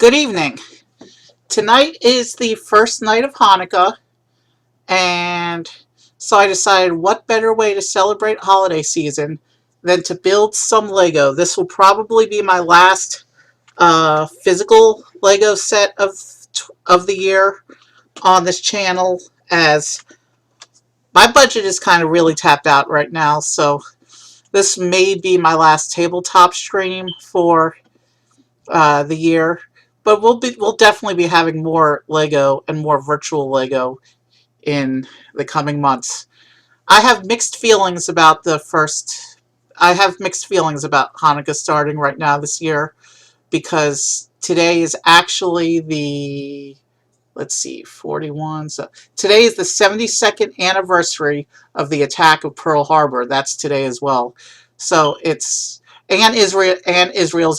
Good evening. Tonight is the first night of Hanukkah, and so I decided what better way to celebrate holiday season than to build some Lego. This will probably be my last physical Lego set of the year on this channel, as my budget is kind of really tapped out right now. So this may be my last tabletop stream for the year, but we'll definitely be having more Lego and more virtual Lego in the coming months. I have mixed feelings about the first. I have mixed feelings about Hanukkah starting right now this year, because today is actually the, let's see, 41. So today is the 72nd anniversary of the attack of Pearl Harbor. That's today as well. So Israel's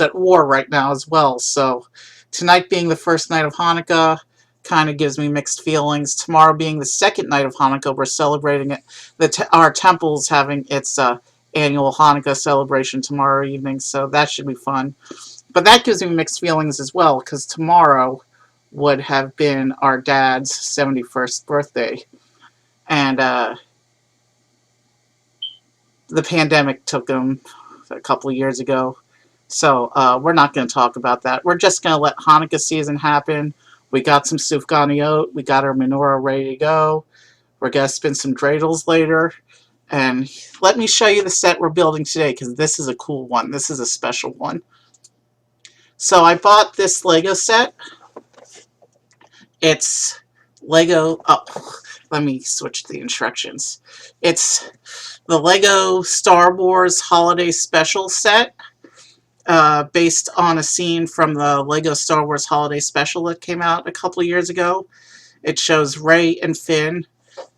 at war right now as well. So tonight being the first night of Hanukkah kind of gives me mixed feelings. Tomorrow being the second night of Hanukkah, we're celebrating it. Our temple's having its annual Hanukkah celebration tomorrow evening, so that should be fun. But that gives me mixed feelings as well, because tomorrow would have been our dad's 71st birthday. And the pandemic took him a couple of years ago. So we're not going to talk about that. We're just going to let Hanukkah season happen. We got some sufganiyot. We got our menorah ready to go. We're going to spin some dreidels later. And let me show you the set we're building today, because this is a cool one. This is a special one. So I bought this Lego set. It's Lego, oh, let me switch the instructions. It's the Lego Star Wars Holiday Special set, based on a scene from the Lego Star Wars Holiday Special that came out a couple of years ago. It shows Rey and Finn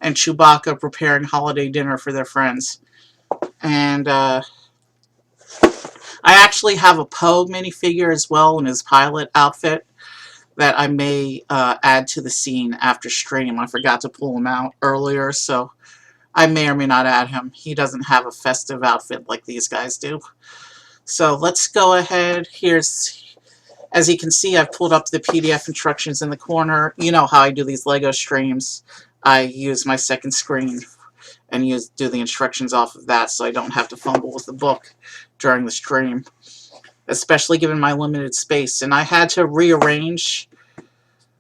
and Chewbacca preparing holiday dinner for their friends. And I actually have a Poe minifigure as well in his pilot outfit that I may add to the scene after stream. I forgot to pull him out earlier, so I may or may not add him. He doesn't have a festive outfit like these guys do. So let's go ahead. Here's, as you can see, I've pulled up the PDF instructions in the corner. You know how I do these Lego streams. I use my second screen and do the instructions off of that, so I don't have to fumble with the book during the stream, especially given my limited space. And I had to rearrange.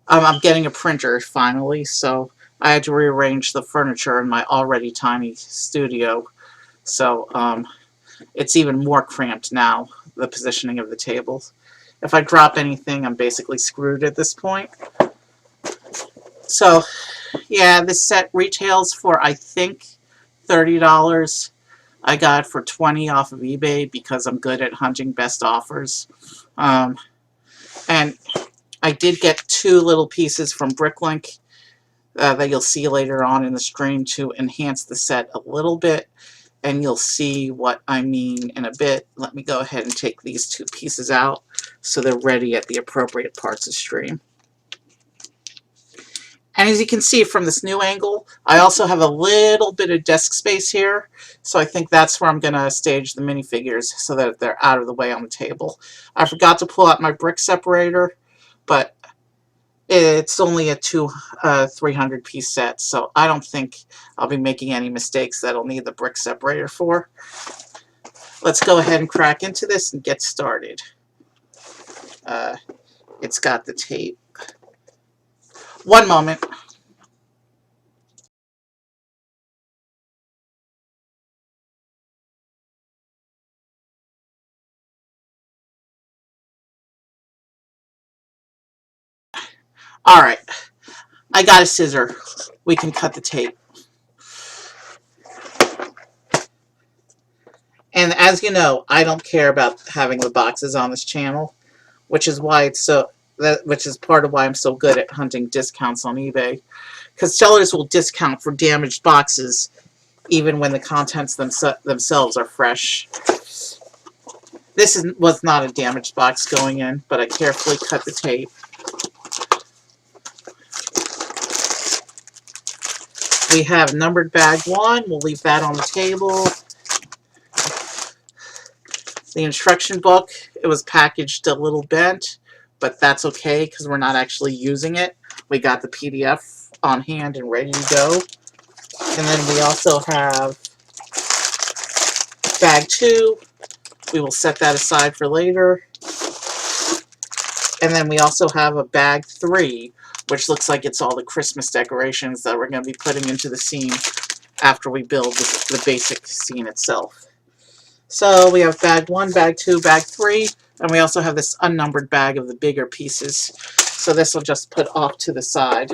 I'm getting a printer finally, so I had to rearrange the furniture in my already tiny studio. So it's even more cramped now, the positioning of the tables. If I drop anything, I'm basically screwed at this point. So yeah, this set retails for, I think, $30. I got it for $20 off of eBay because I'm good at hunting best offers. And I did get two little pieces from Bricklink that you'll see later on in the stream to enhance the set a little bit, and you'll see what I mean in a bit. Let me go ahead and take these two pieces out so they're ready at the appropriate parts of stream. And as you can see from this new angle, I also have a little bit of desk space here, so I think that's where I'm going to stage the minifigures so that they're out of the way on the table. I forgot to pull out my brick separator, but it's only a 300-piece set, so I don't think I'll be making any mistakes that I'll need the brick separator for. Let's go ahead and crack into this and get started. It's got the tape. One moment. Alright, I got a scissor. We can cut the tape. And as you know, I don't care about having the boxes on this channel, which is why which is part of why I'm so good at hunting discounts on eBay. Because sellers will discount for damaged boxes even when the contents themselves are fresh. This was not a damaged box going in, but I carefully cut the tape. We have numbered bag 1. We'll leave that on the table. The instruction book, it was packaged a little bent, but that's okay because we're not actually using it. We got the PDF on hand and ready to go. And then we also have bag 2. We will set that aside for later. And then we also have a bag 3, which looks like it's all the Christmas decorations that we're going to be putting into the scene after we build the basic scene itself. So we have bag 1, bag 2, bag 3, and we also have this unnumbered bag of the bigger pieces. So this will just put off to the side.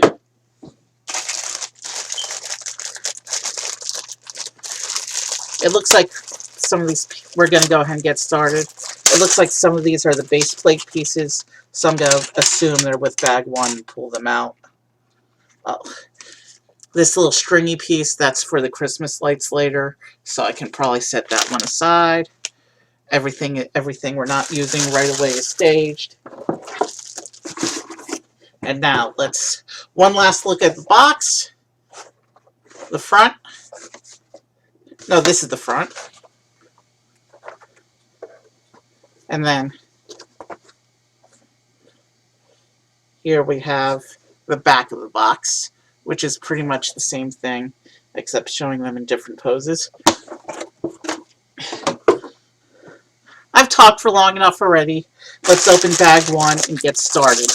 It looks like some of these, we're going to go ahead and get started. It looks like some of these are the base plate pieces, so I'm going to assume they're with bag 1 and pull them out. Oh. This little stringy piece, that's for the Christmas lights later, so I can probably set that one aside. Everything we're not using right away is staged. And now let's one last look at the box. The front. No, this is the front. And then here we have the back of the box, which is pretty much the same thing, except showing them in different poses. I've talked for long enough already. Let's open bag 1 and get started.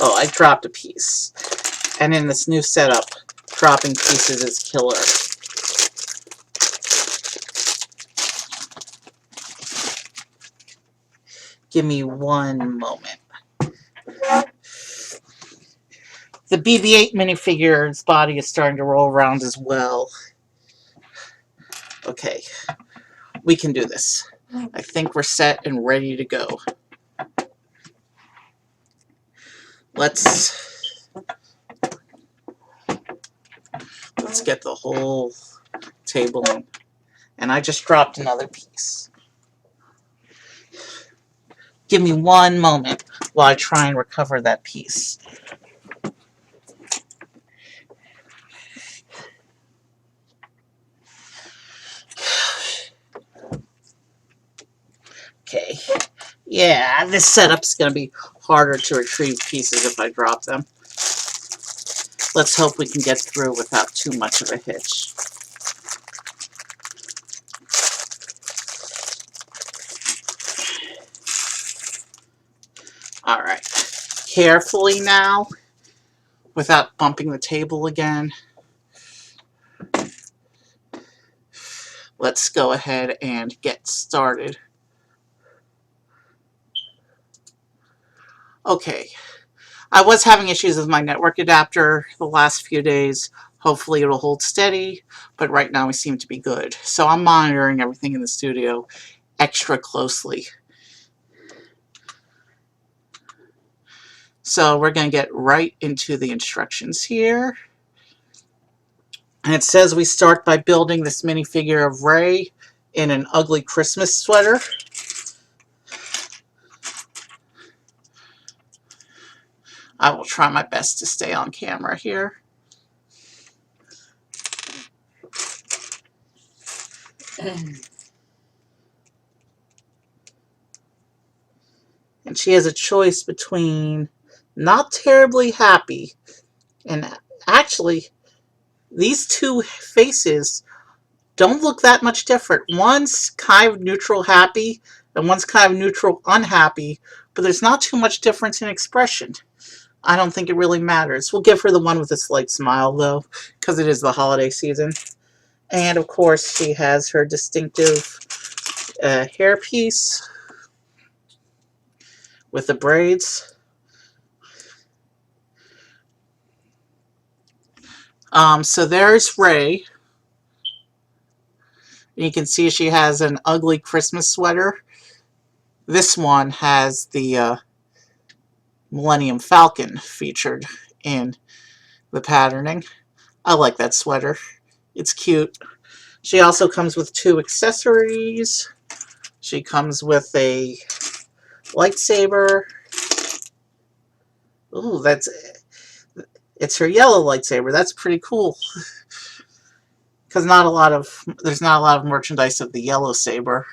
Oh, I dropped a piece. And in this new setup, dropping pieces is killer. Give me one moment. The BB-8 minifigure's body is starting to roll around as well. Okay, we can do this. I think we're set and ready to go. Let's get the whole table in. And I just dropped another piece. Give me one moment while I try and recover that piece. Okay. Yeah, this setup's going to be harder to retrieve pieces if I drop them. Let's hope we can get through without too much of a hitch. Alright. Carefully now, without bumping the table again. Let's go ahead and get started. Okay. I was having issues with my network adapter the last few days. Hopefully it'll hold steady, but right now we seem to be good. So I'm monitoring everything in the studio extra closely. So we're going to get right into the instructions here. And it says we start by building this minifigure of Ray in an ugly Christmas sweater. I will try my best to stay on camera here. And she has a choice between not terribly happy, and actually these two faces don't look that much different. One's kind of neutral happy and one's kind of neutral unhappy, but there's not too much difference in expression. I don't think it really matters. We'll give her the one with a slight smile though, because it is the holiday season. And of course she has her distinctive hairpiece with the braids. So there's Ray. You can see she has an ugly Christmas sweater. This one has the Millennium Falcon featured in the patterning. I like that sweater. It's cute. She also comes with 2 accessories. She comes with a lightsaber. Ooh, it's her yellow lightsaber. That's pretty cool. Because there's not a lot of merchandise of the yellow saber.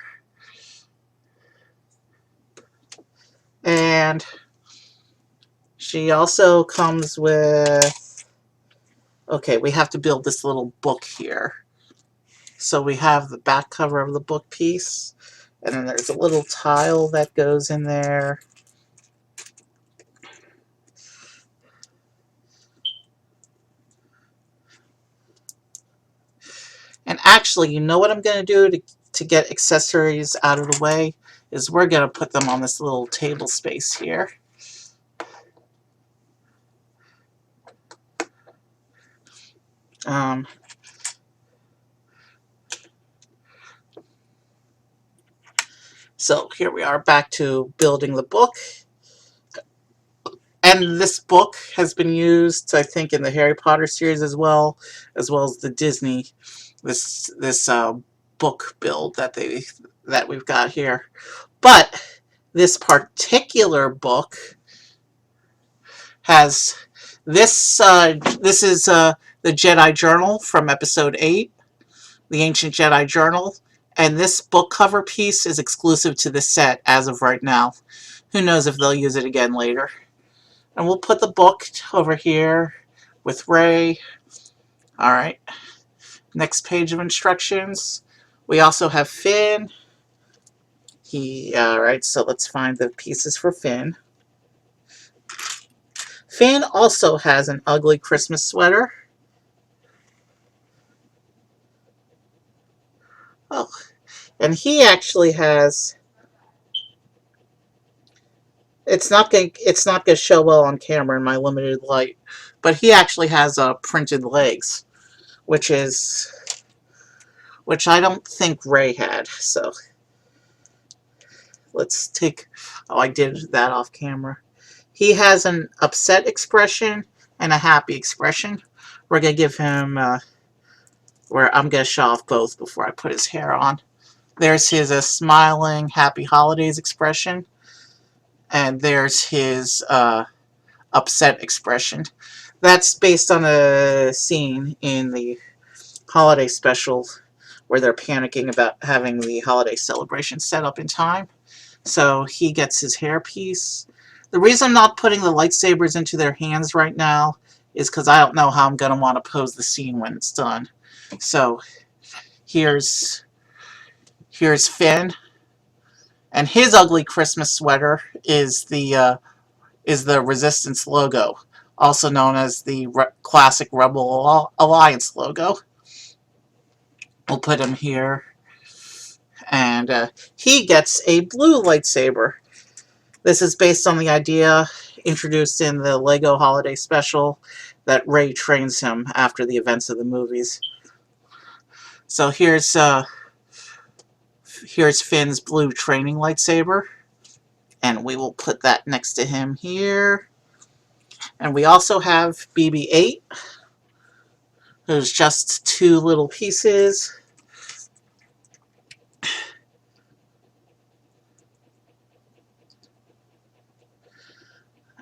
And she also comes with, okay, we have to build this little book here. So we have the back cover of the book piece, and then there's a little tile that goes in there. And actually, you know what I'm going to do to get accessories out of the way? Is we're going to put them on this little table space here. Um, so here we are back to building the book. And this book has been used, I think, in the Harry Potter series as well as the Disney, this book build that we've got here. But this particular book has this. This is the Jedi Journal from Episode 8, the Ancient Jedi Journal, and this book cover piece is exclusive to the set as of right now. Who knows if they'll use it again later. And we'll put the book over here with Rey. All right. Next page of instructions. We also have Finn. All right, so let's find the pieces for Finn. Finn also has an ugly Christmas sweater. Oh, and he actually has. It's not gonna show well on camera in my limited light, but he actually has printed legs, which I don't think Rey had. So let's take. Oh, I did that off camera. He has an upset expression and a happy expression. We're gonna give him. Where I'm gonna show off both before I put his hair on. There's his smiling, happy holidays expression, and there's his upset expression. That's based on a scene in the holiday special where they're panicking about having the holiday celebration set up in time. So he gets his hairpiece. The reason I'm not putting the lightsabers into their hands right now is because I don't know how I'm going to want to pose the scene when it's done. So here's Finn, and his ugly Christmas sweater is the Resistance logo, also known as the classic Rebel Alliance logo. We'll put him here, and he gets a blue lightsaber. This is based on the idea introduced in the Lego Holiday Special that Rey trains him after the events of the movies. So here's Finn's blue training lightsaber, and we will put that next to him here. And we also have BB-8. There's just 2 little pieces.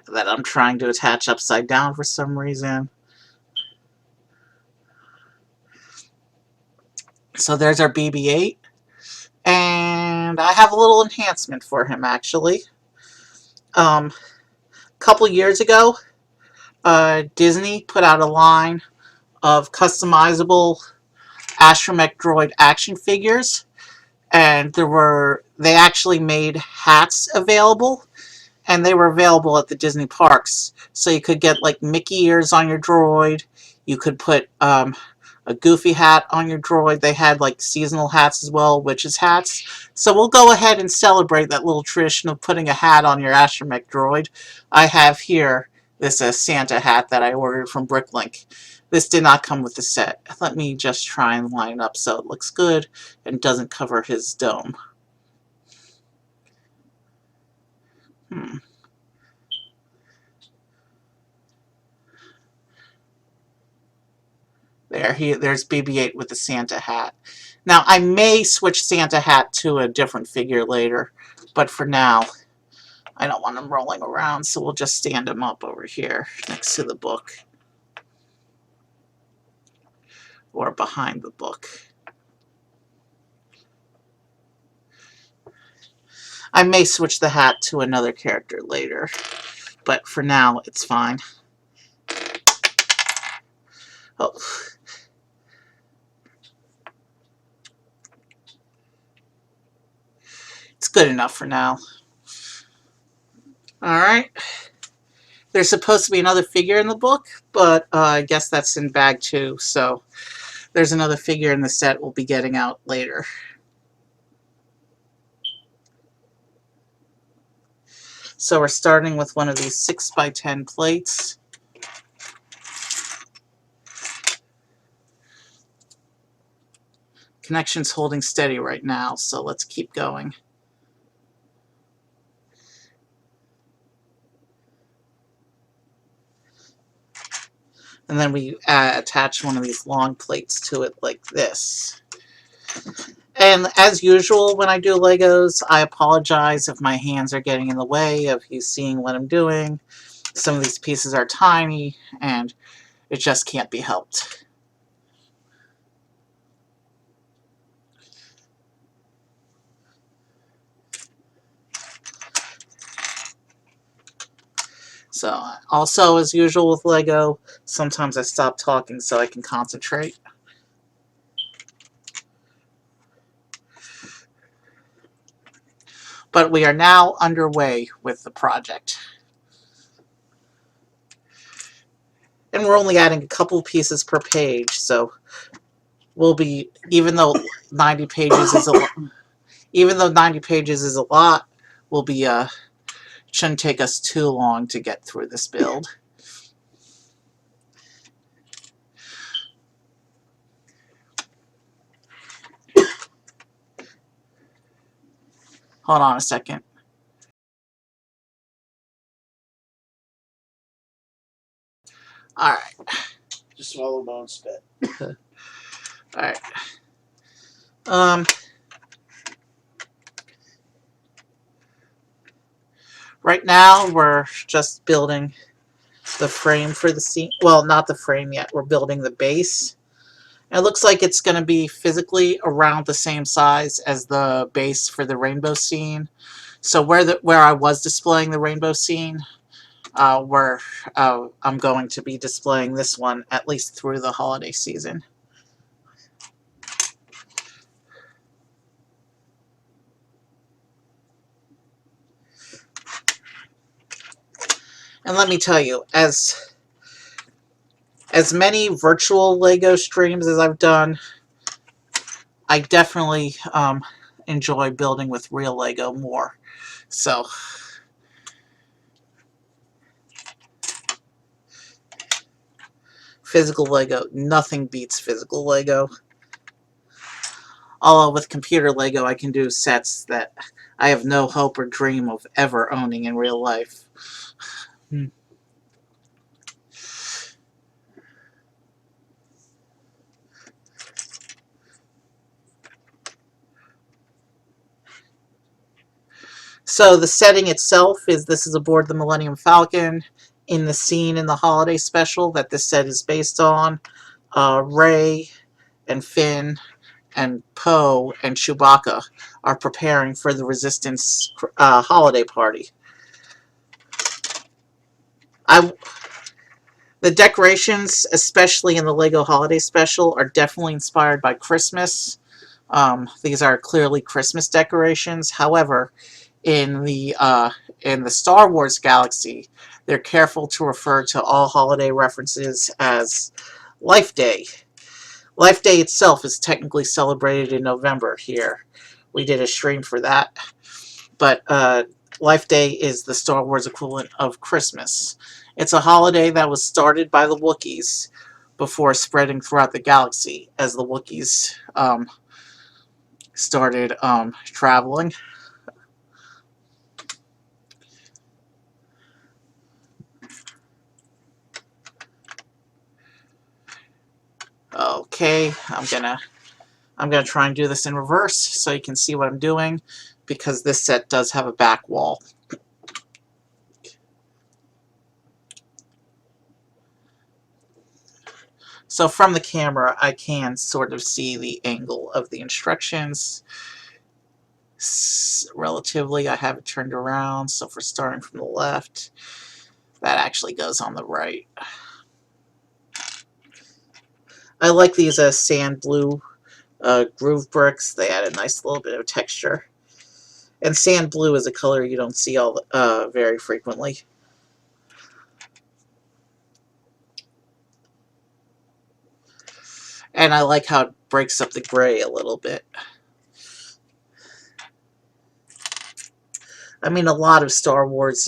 That I'm trying to attach upside down for some reason. So there's our BB-8. And I have a little enhancement for him, actually. A couple years ago, Disney put out a line of customizable astromech droid action figures, and they actually made hats available, and they were available at the Disney parks. So you could get like Mickey ears on your droid. You could put a Goofy hat on your droid. They had like seasonal hats as well, witches hats. So we'll go ahead and celebrate that little tradition of putting a hat on your astromech droid. I have here this Santa hat that I ordered from Bricklink. This did not come with the set. Let me just try and line up so it looks good and doesn't cover his dome. There's BB-8 with the Santa hat. Now, I may switch Santa hat to a different figure later, but for now, I don't want him rolling around, so we'll just stand him up over here next to the book. Or behind the book. I may switch the hat to another character later, but for now, it's fine. Oh. It's good enough for now. Alright. There's supposed to be another figure in the book, but I guess that's in bag 2, so there's another figure in the set we'll be getting out later. So we're starting with one of these 6x10 plates. Connection's holding steady right now, so let's keep going. And then we attach one of these long plates to it like this. And as usual, when I do Legos, I apologize if my hands are getting in the way of you seeing what I'm doing. Some of these pieces are tiny, and it just can't be helped. So, also, as usual with Lego, sometimes I stop talking so I can concentrate. But we are now underway with the project. And we're only adding a couple pieces per page, so we'll be, even though 90 pages is a lot, we'll be shouldn't take us too long to get through this build. Hold on a second. Alright. Just swallow bone spit. Alright. Right now we're just building the frame for the scene. Well, not the frame yet. We're building the base. And it looks like it's going to be physically around the same size as the base for the rainbow scene. So where I was displaying the rainbow scene, I'm going to be displaying this one at least through the holiday season. And let me tell you, as many virtual Lego streams as I've done, I definitely enjoy building with real Lego more. So, physical Lego, nothing beats physical Lego. Although with computer Lego, I can do sets that I have no hope or dream of ever owning in real life. So the setting itself is, this is aboard the Millennium Falcon in the scene in the holiday special that this set is based on. Rey and Finn and Poe and Chewbacca are preparing for the Resistance holiday party. The decorations, especially in the Lego Holiday Special, are definitely inspired by Christmas. These are clearly Christmas decorations. However, in the Star Wars galaxy, they're careful to refer to all holiday references as Life Day. Life Day itself is technically celebrated in November here. We did a stream for that. But Life Day is the Star Wars equivalent of Christmas. It's a holiday that was started by the Wookiees before spreading throughout the galaxy as the Wookiees started traveling. Okay, I'm gonna try and do this in reverse so you can see what I'm doing, because this set does have a back wall. So from the camera, I can sort of see the angle of the instructions. Relatively, I have it turned around, so if we're starting from the left, that actually goes on the right. I like these sand blue groove bricks. They add a nice little bit of texture. And sand blue is a color you don't see all very frequently. And I like how it breaks up the gray a little bit. I mean, a lot of Star Wars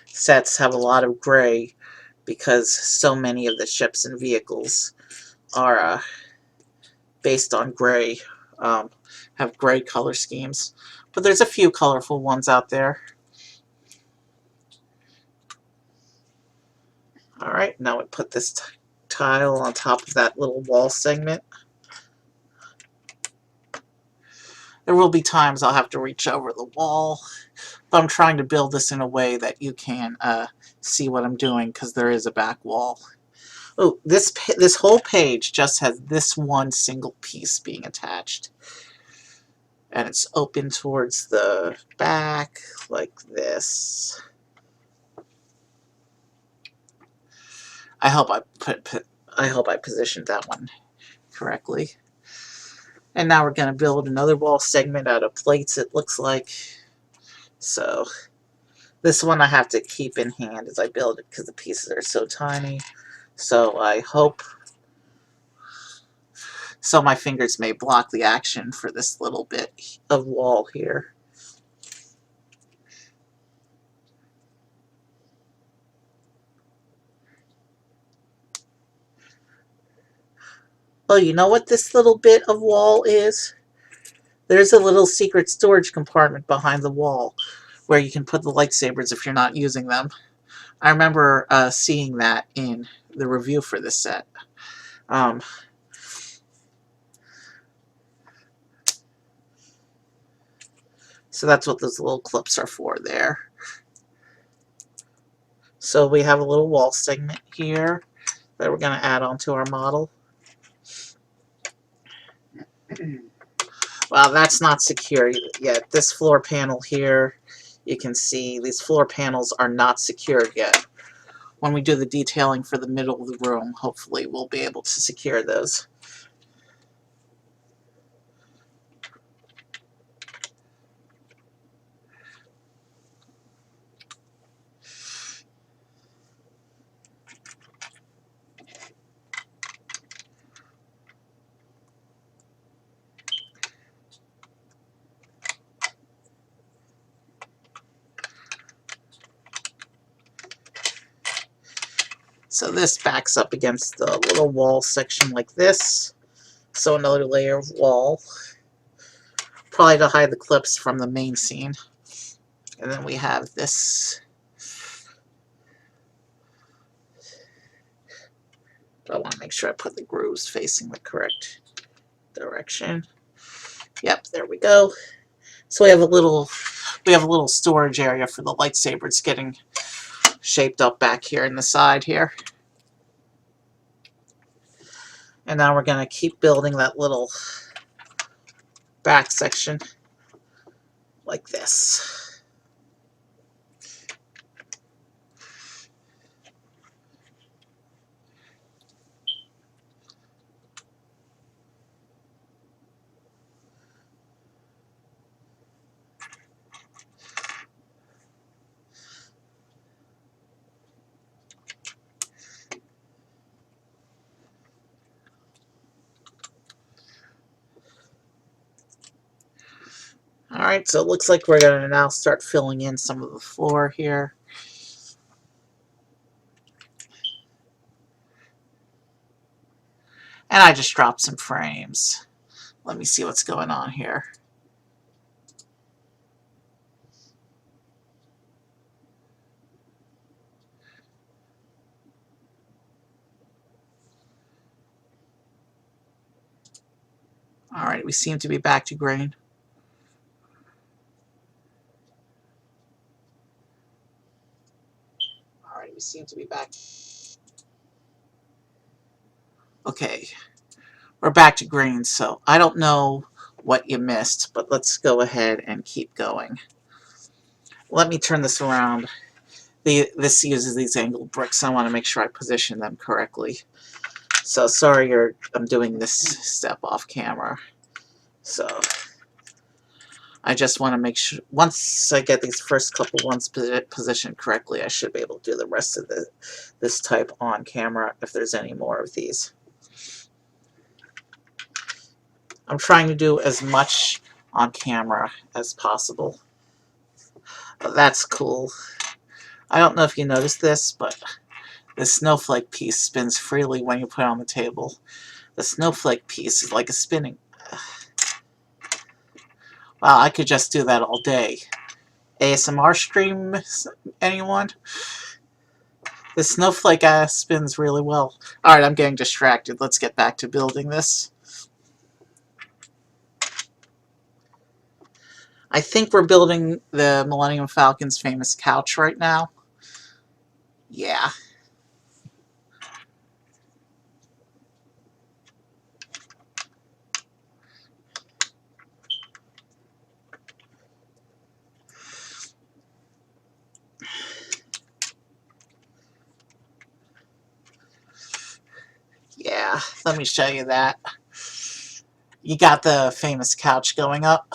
sets have a lot of gray because so many of the ships and vehicles are based on gray, have gray color schemes. But there's a few colorful ones out there. Alright, now we put this tile on top of that little wall segment. There will be times I'll have to reach over the wall, but I'm trying to build this in a way that you can see what I'm doing, because there is a back wall. Oh, this whole page just has this one single piece being attached. And it's open towards the back, like this. I hope I positioned that one correctly. And now we're going to build another wall segment out of plates, it looks like. So this one I have to keep in hand as I build it because the pieces are so tiny. So I hope so my fingers may block the action for this little bit of wall here. Oh, you know what this little bit of wall is? There's a little secret storage compartment behind the wall where you can put the lightsabers if you're not using them. I remember seeing that in the review for this set. So that's what those little clips are for there. So we have a little wall segment here that we're going to add onto our model. Well, that's not secure yet. This floor panel here, you can see these floor panels are not secured yet. When we do the detailing for the middle of the room, hopefully we'll be able to secure those. So this backs up against the little wall section like this. So another layer of wall. Probably to hide the clips from the main scene. And then we have this. I want to make sure I put the grooves facing the correct direction. Yep, there we go. So we have a little storage area for the lightsabers getting shaped up back here in the side here. And now we're going to keep building that little back section like this. Alright, so it looks like we're going to now start filling in some of the floor here. And I just dropped some frames. Let me see what's going on here. Alright, we seem to be back to grain. Alright, we seem to be back. Okay, we're back to green, so I don't know what you missed, but let's go ahead and keep going. Let me turn this around. This uses these angled bricks. I want to make sure I position them correctly. So sorry I'm doing this step off camera. So I just want to make sure, once I get these first couple ones positioned correctly, I should be able to do the rest of this type on camera if there's any more of these. I'm trying to do as much on camera as possible. That's cool. I don't know if you noticed this, but the snowflake piece spins freely when you put it on the table. The snowflake piece is like a spinning. Wow, I could just do that all day. ASMR stream, anyone? The snowflake spins really well. Alright, I'm getting distracted. Let's get back to building this. I think we're building the Millennium Falcon's famous couch right now. Yeah. Yeah, let me show you that. You got the famous couch going up.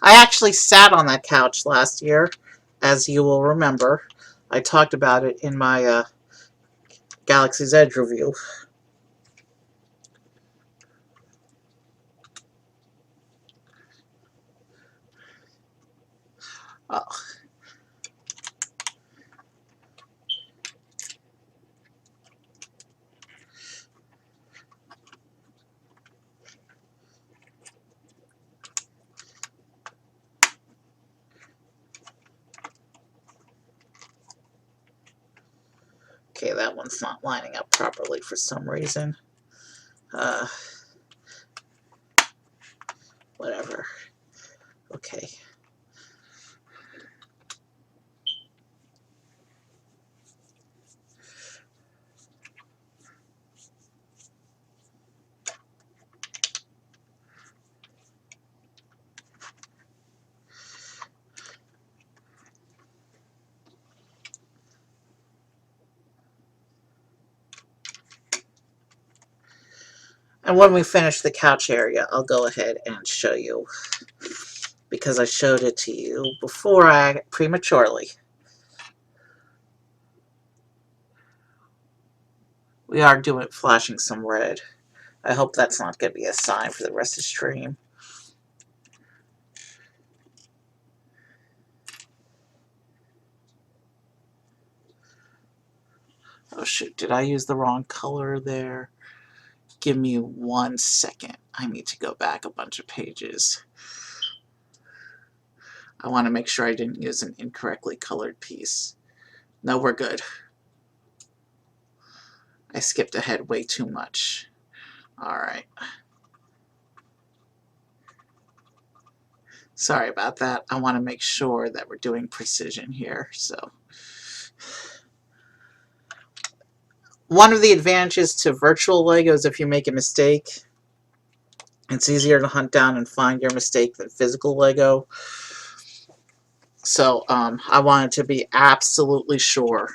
I actually sat on that couch last year, as you will remember. I talked about it in my Galaxy's Edge review. Oh. Okay, that one's not lining up properly for some reason. Whatever. Okay. And when we finish the couch area, I'll go ahead and show you, because I showed it to you before prematurely. We are flashing some red. I hope that's not going to be a sign for the rest of the stream. Oh shoot, did I use the wrong color there? Give me 1 second. I need to go back a bunch of pages. I want to make sure I didn't use an incorrectly colored piece. No, we're good. I skipped ahead way too much. Alright. Sorry about that. I want to make sure that we're doing precision here. So, one of the advantages to virtual Legos, if you make a mistake, it's easier to hunt down and find your mistake than physical Lego. So I wanted to be absolutely sure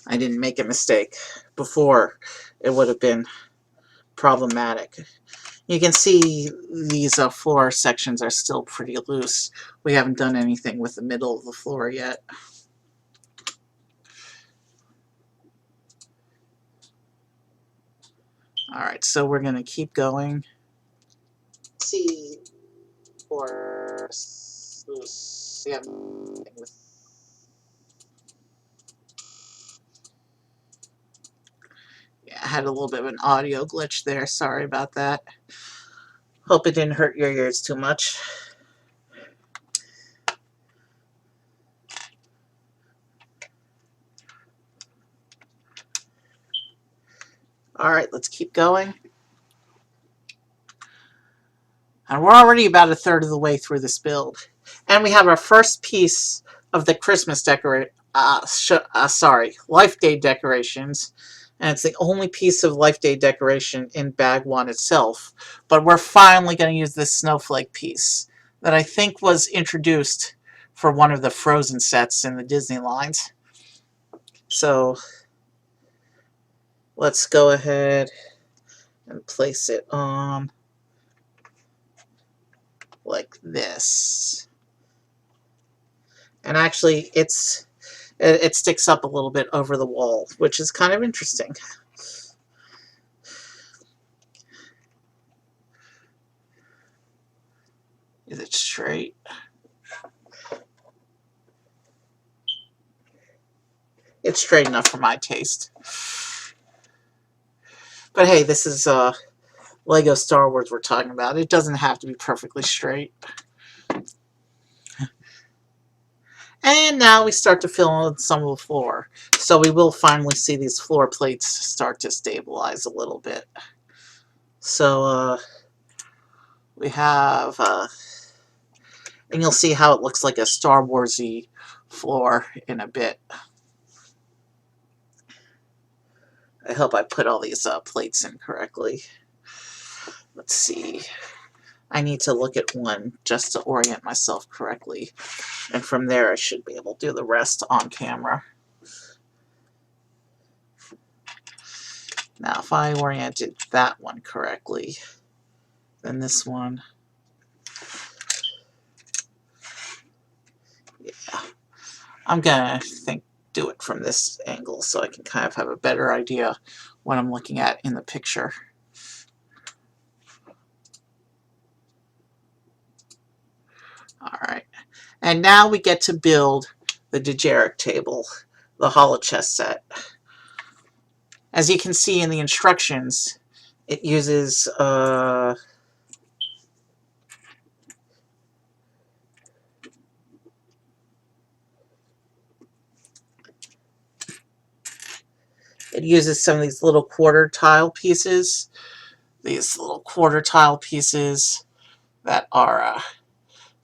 I didn't make a mistake. Before, it would have been problematic. You can see these floor sections are still pretty loose. We haven't done anything with the middle of the floor yet. Alright, so we're going to keep going. See, or we have nothing with. had a little bit of an audio glitch there. Sorry about that. Hope it didn't hurt your ears too much. Alright, let's keep going. And we're already about a third of the way through this build. And we have our first piece of the Christmas Life Day decorations. And it's the only piece of Life Day decoration in bag one itself. But we're finally going to use this snowflake piece that I think was introduced for one of the Frozen sets in the Disney lines. So let's go ahead and place it on like this. And actually it sticks up a little bit over the wall, which is kind of interesting. Is it straight? It's straight enough for my taste. But hey, this is Lego Star Wars we're talking about. It doesn't have to be perfectly straight. And now we start to fill in some of the floor. So we will finally see these floor plates start to stabilize a little bit. So we have, and you'll see how it looks like a Star Wars-y floor in a bit. I hope I put all these plates in correctly. Let's see. I need to look at one just to orient myself correctly. And from there I should be able to do the rest on camera. Now if I oriented that one correctly, then this one, yeah, I'm gonna do it from this angle so I can kind of have a better idea what I'm looking at in the picture. Alright, and now we get to build the Diorama table, the holochess set. As you can see in the instructions, it uses some of these little quarter tile pieces. These little quarter tile pieces that are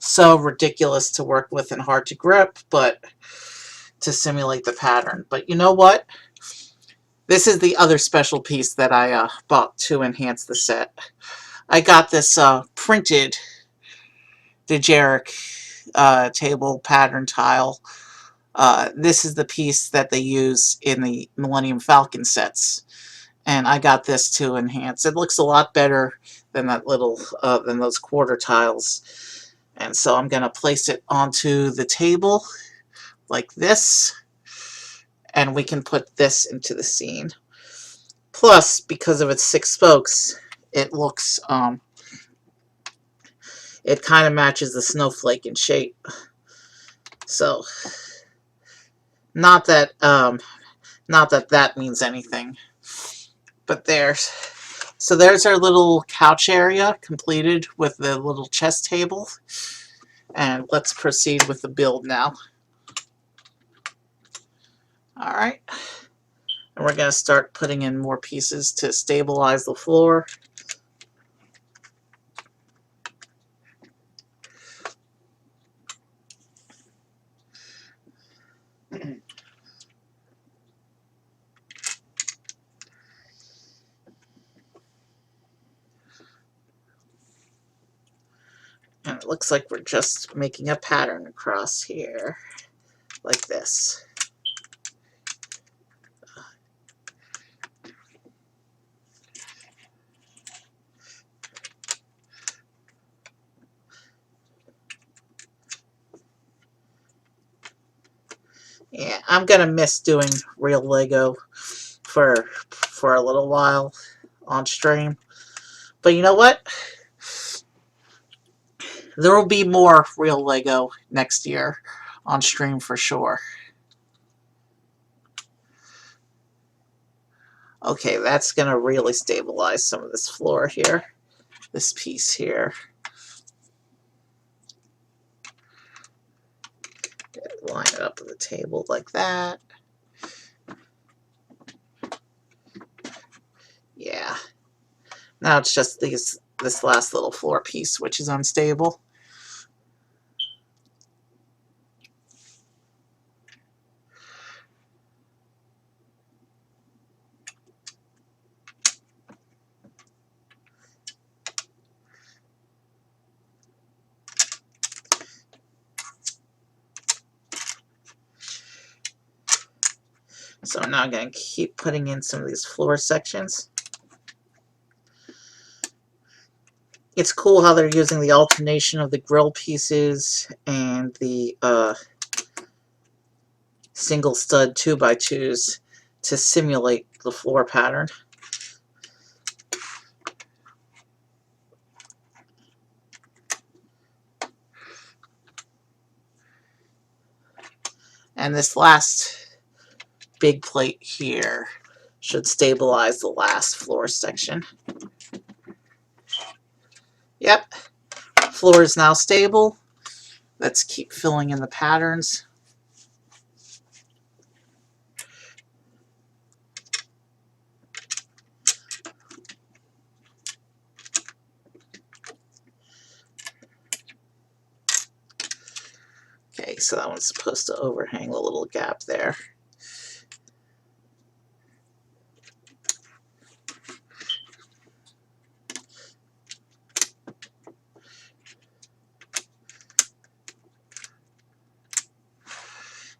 so ridiculous to work with and hard to grip, but to simulate the pattern. But you know what? This is the other special piece that I bought to enhance the set. I got this printed Diorama table pattern tile. This is the piece that they use in the Millennium Falcon sets. And I got this to enhance. It looks a lot better than that little, than those quarter tiles. And so I'm going to place it onto the table like this. And we can put this into the scene. Plus, because of its 6 spokes, it looks, it kind of matches the snowflake in shape. So, not that that means anything. But so there's our little couch area completed with the little chess table. And let's proceed with the build now. Alright. And we're going to start putting in more pieces to stabilize the floor. And it looks like we're just making a pattern across here, like this. Yeah, I'm gonna miss doing real Lego for a little while on stream. But you know what? There will be more real Lego next year on stream for sure. Okay, that's going to really stabilize some of this floor here. This piece here. Line it up with the table like that. Yeah. Now it's just this last little floor piece which is unstable. So now I'm going to keep putting in some of these floor sections. It's cool how they're using the alternation of the grill pieces and the single stud 2x2s to simulate the floor pattern. And this last big plate here should stabilize the last floor section. Yep, floor is now stable. Let's keep filling in the patterns. Okay, so that one's supposed to overhang the little gap there.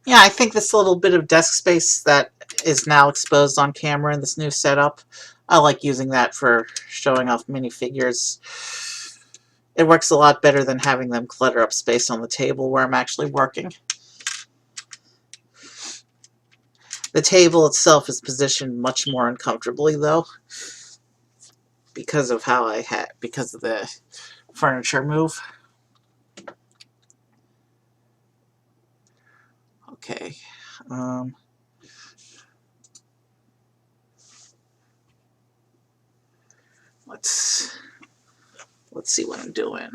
Yeah, I think this little bit of desk space that is now exposed on camera in this new setup, I like using that for showing off minifigures. It works a lot better than having them clutter up space on the table where I'm actually working. The table itself is positioned much more uncomfortably though, because of the furniture move. Okay. Let's see what I'm doing.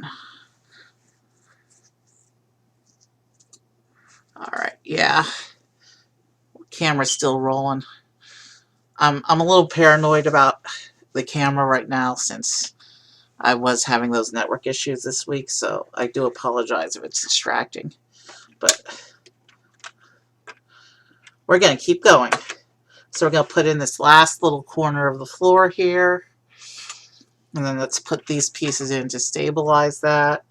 All right, yeah. Camera's still rolling. I'm a little paranoid about the camera right now since I was having those network issues this week, so I do apologize if it's distracting. But we're going to keep going. So we're going to put in this last little corner of the floor here. And then let's put these pieces in to stabilize that.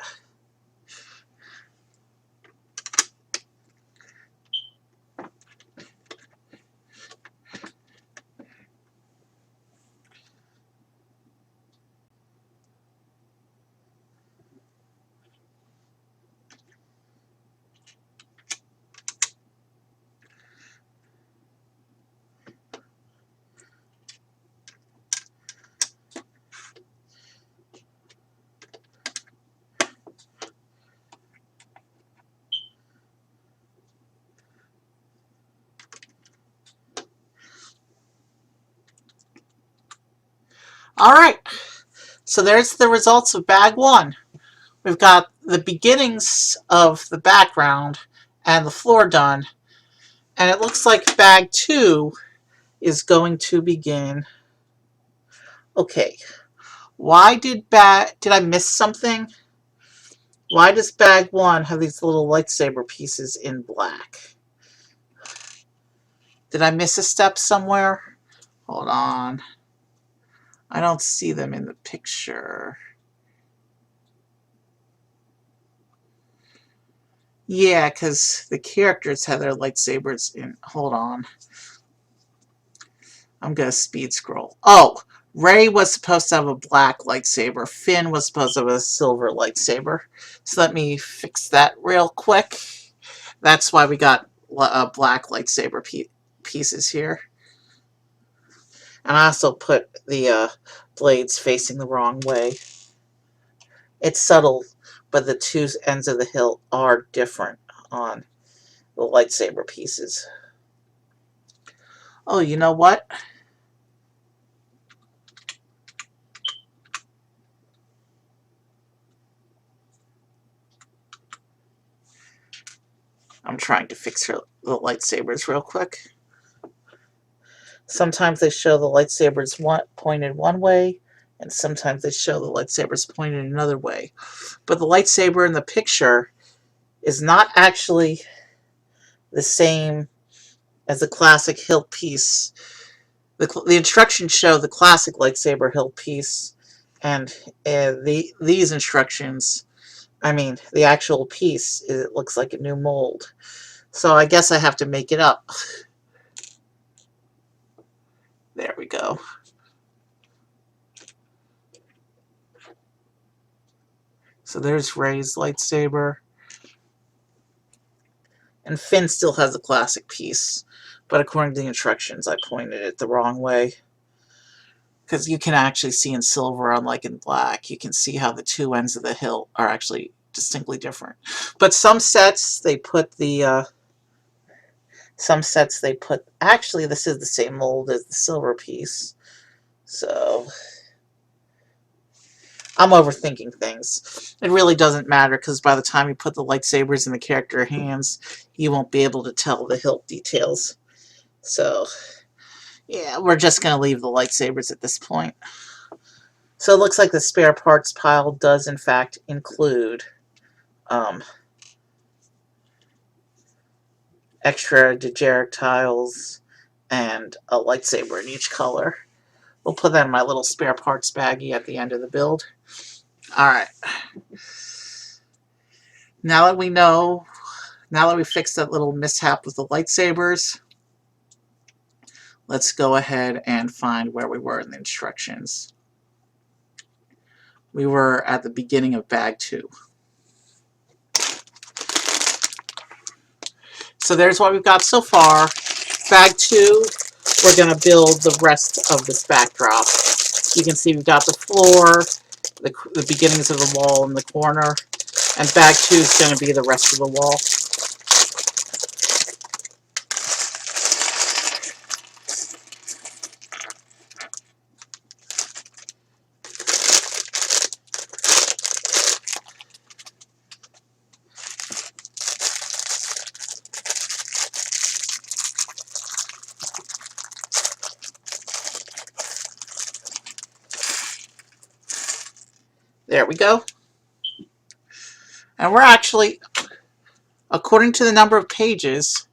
Alright, so there's the results of bag one. We've got the beginnings of the background and the floor done. And it looks like bag two is going to begin. Okay, why did I miss something? Why does bag one have these little lightsaber pieces in black? Did I miss a step somewhere? Hold on. I don't see them in the picture. Yeah, because the characters have their lightsabers in. Hold on. I'm going to speed scroll. Oh, Rey was supposed to have a black lightsaber. Finn was supposed to have a silver lightsaber. So let me fix that real quick. That's why we got black lightsaber pieces here. And I also put the blades facing the wrong way. It's subtle, but the two ends of the hilt are different on the lightsaber pieces. Oh, you know what? I'm trying to fix the lightsabers real quick. Sometimes they show the lightsabers pointed one way, and sometimes they show the lightsabers pointed another way. But the lightsaber in the picture is not actually the same as the classic hilt piece. The instructions show the classic lightsaber hilt piece, and these instructions, I mean, the actual piece, it looks like a new mold. So I guess I have to make it up. There we go. So there's Rey's lightsaber. And Finn still has a classic piece, but according to the instructions, I pointed it the wrong way. Because you can actually see in silver, unlike in black, you can see how the two ends of the hilt are actually distinctly different. But some sets, they put the, actually this is the same mold as the silver piece. So, I'm overthinking things. It really doesn't matter, because by the time you put the lightsabers in the character hands, you won't be able to tell the hilt details. So, yeah, we're just going to leave the lightsabers at this point. So it looks like the spare parts pile does in fact include extra projectiles and a lightsaber in each color. We'll put that in my little spare parts baggie at the end of the build. Alright. Now that we know, now that we fixed that little mishap with the lightsabers, let's go ahead and find where we were in the instructions. We were at the beginning of bag 2. So there's what we've got so far. Bag 2, we're going to build the rest of this backdrop. You can see we've got the floor, the beginnings of the wall in the corner, and bag 2 is going to be the rest of the wall. There we go. And we're actually, according to the number of pages,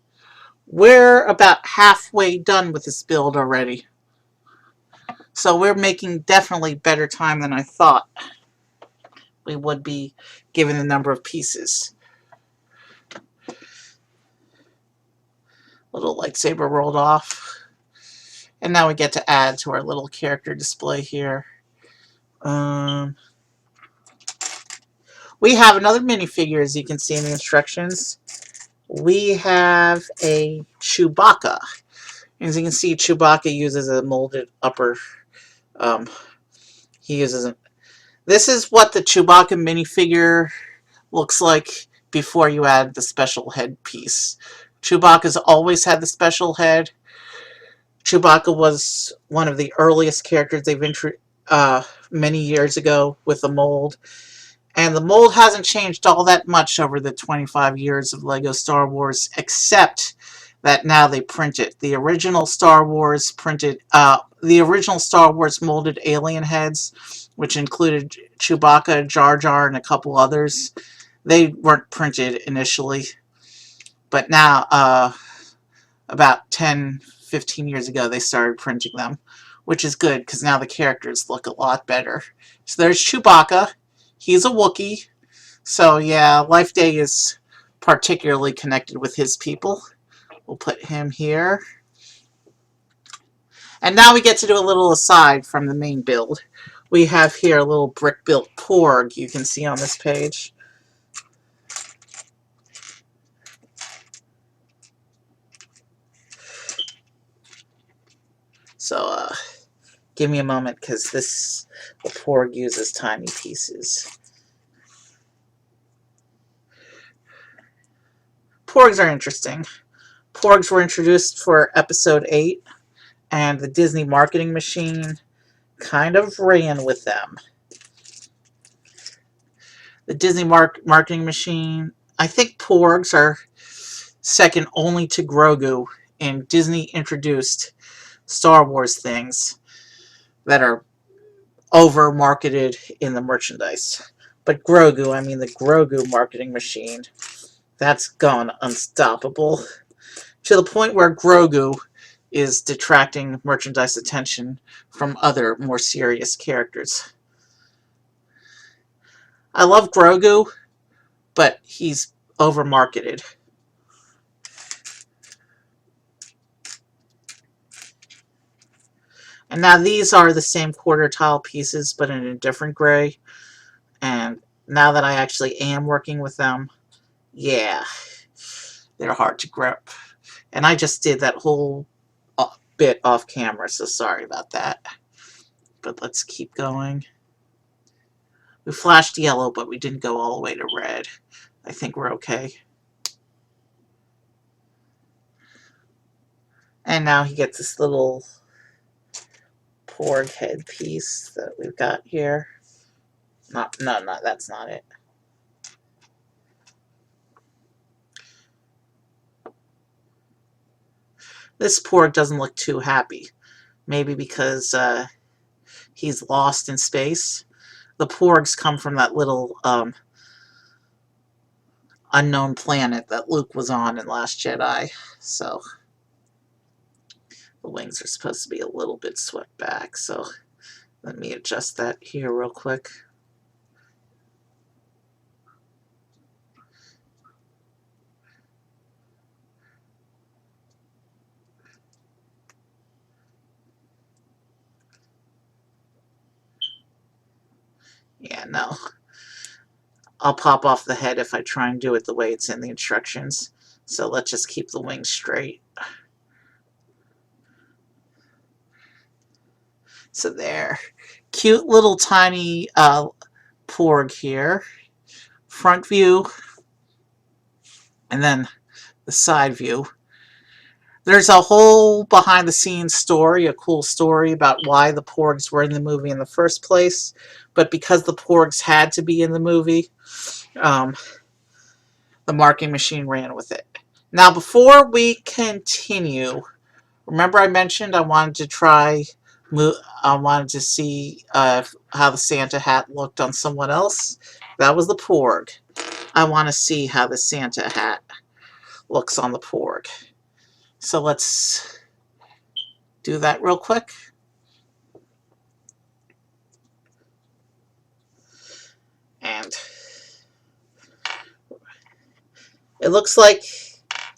we're about halfway done with this build already. So we're making definitely better time than I thought we would be given the number of pieces. Little lightsaber rolled off. And now we get to add to our little character display here. We have another minifigure, as you can see in the instructions. We have a Chewbacca. As you can see, Chewbacca uses a molded upper. He uses a... This is what the Chewbacca minifigure looks like before you add the special head piece. Chewbacca's always had the special head. Chewbacca was one of the earliest characters they've introduced many years ago with the mold. And the mold hasn't changed all that much over the 25 years of LEGO Star Wars, except that now they print it. The original Star Wars molded alien heads, which included Chewbacca, Jar Jar, and a couple others, they weren't printed initially. But now, about 10-15 years ago, they started printing them, which is good, because now the characters look a lot better. So there's Chewbacca. He's a Wookiee, so yeah, Life Day is particularly connected with his people. We'll put him here. And now we get to do a little aside from the main build. We have here a little brick-built Porg you can see on this page. So, give me a moment, because the Porg uses tiny pieces. Porgs are interesting. Porgs were introduced for Episode 8, and the Disney marketing machine kind of ran with them. The Disney marketing machine, I think Porgs are second only to Grogu in Disney introduced Star Wars things that are over marketed in the merchandise. But Grogu, I mean the Grogu marketing machine, that's gone unstoppable to the point where Grogu is detracting merchandise attention from other more serious characters. I love Grogu, but he's over marketed. And now these are the same quarter tile pieces, but in a different gray. And now that I actually am working with them, yeah, they're hard to grip. And I just did that whole bit off camera, so sorry about that. But let's keep going. We flashed yellow, but we didn't go all the way to red. I think we're okay. And now he gets this little porg head piece that we've got here. No, that's not it. This porg doesn't look too happy. Maybe because he's lost in space. The porgs come from that little unknown planet that Luke was on in Last Jedi. So the wings are supposed to be a little bit swept back. So let me adjust that here real quick. Yeah, no. I'll pop off the head if I try and do it the way it's in the instructions. So let's just keep the wings straight. So there. Cute little tiny porg here. Front view. And then the side view. There's a whole behind the scenes story, a cool story about why the porgs were in the movie in the first place. But because the porgs had to be in the movie, the marking machine ran with it. Now, before we continue, remember I mentioned I wanted to see how the Santa hat looked on someone else. That was the porg. I want to see how the Santa hat looks on the porg. So let's do that real quick. And it looks like,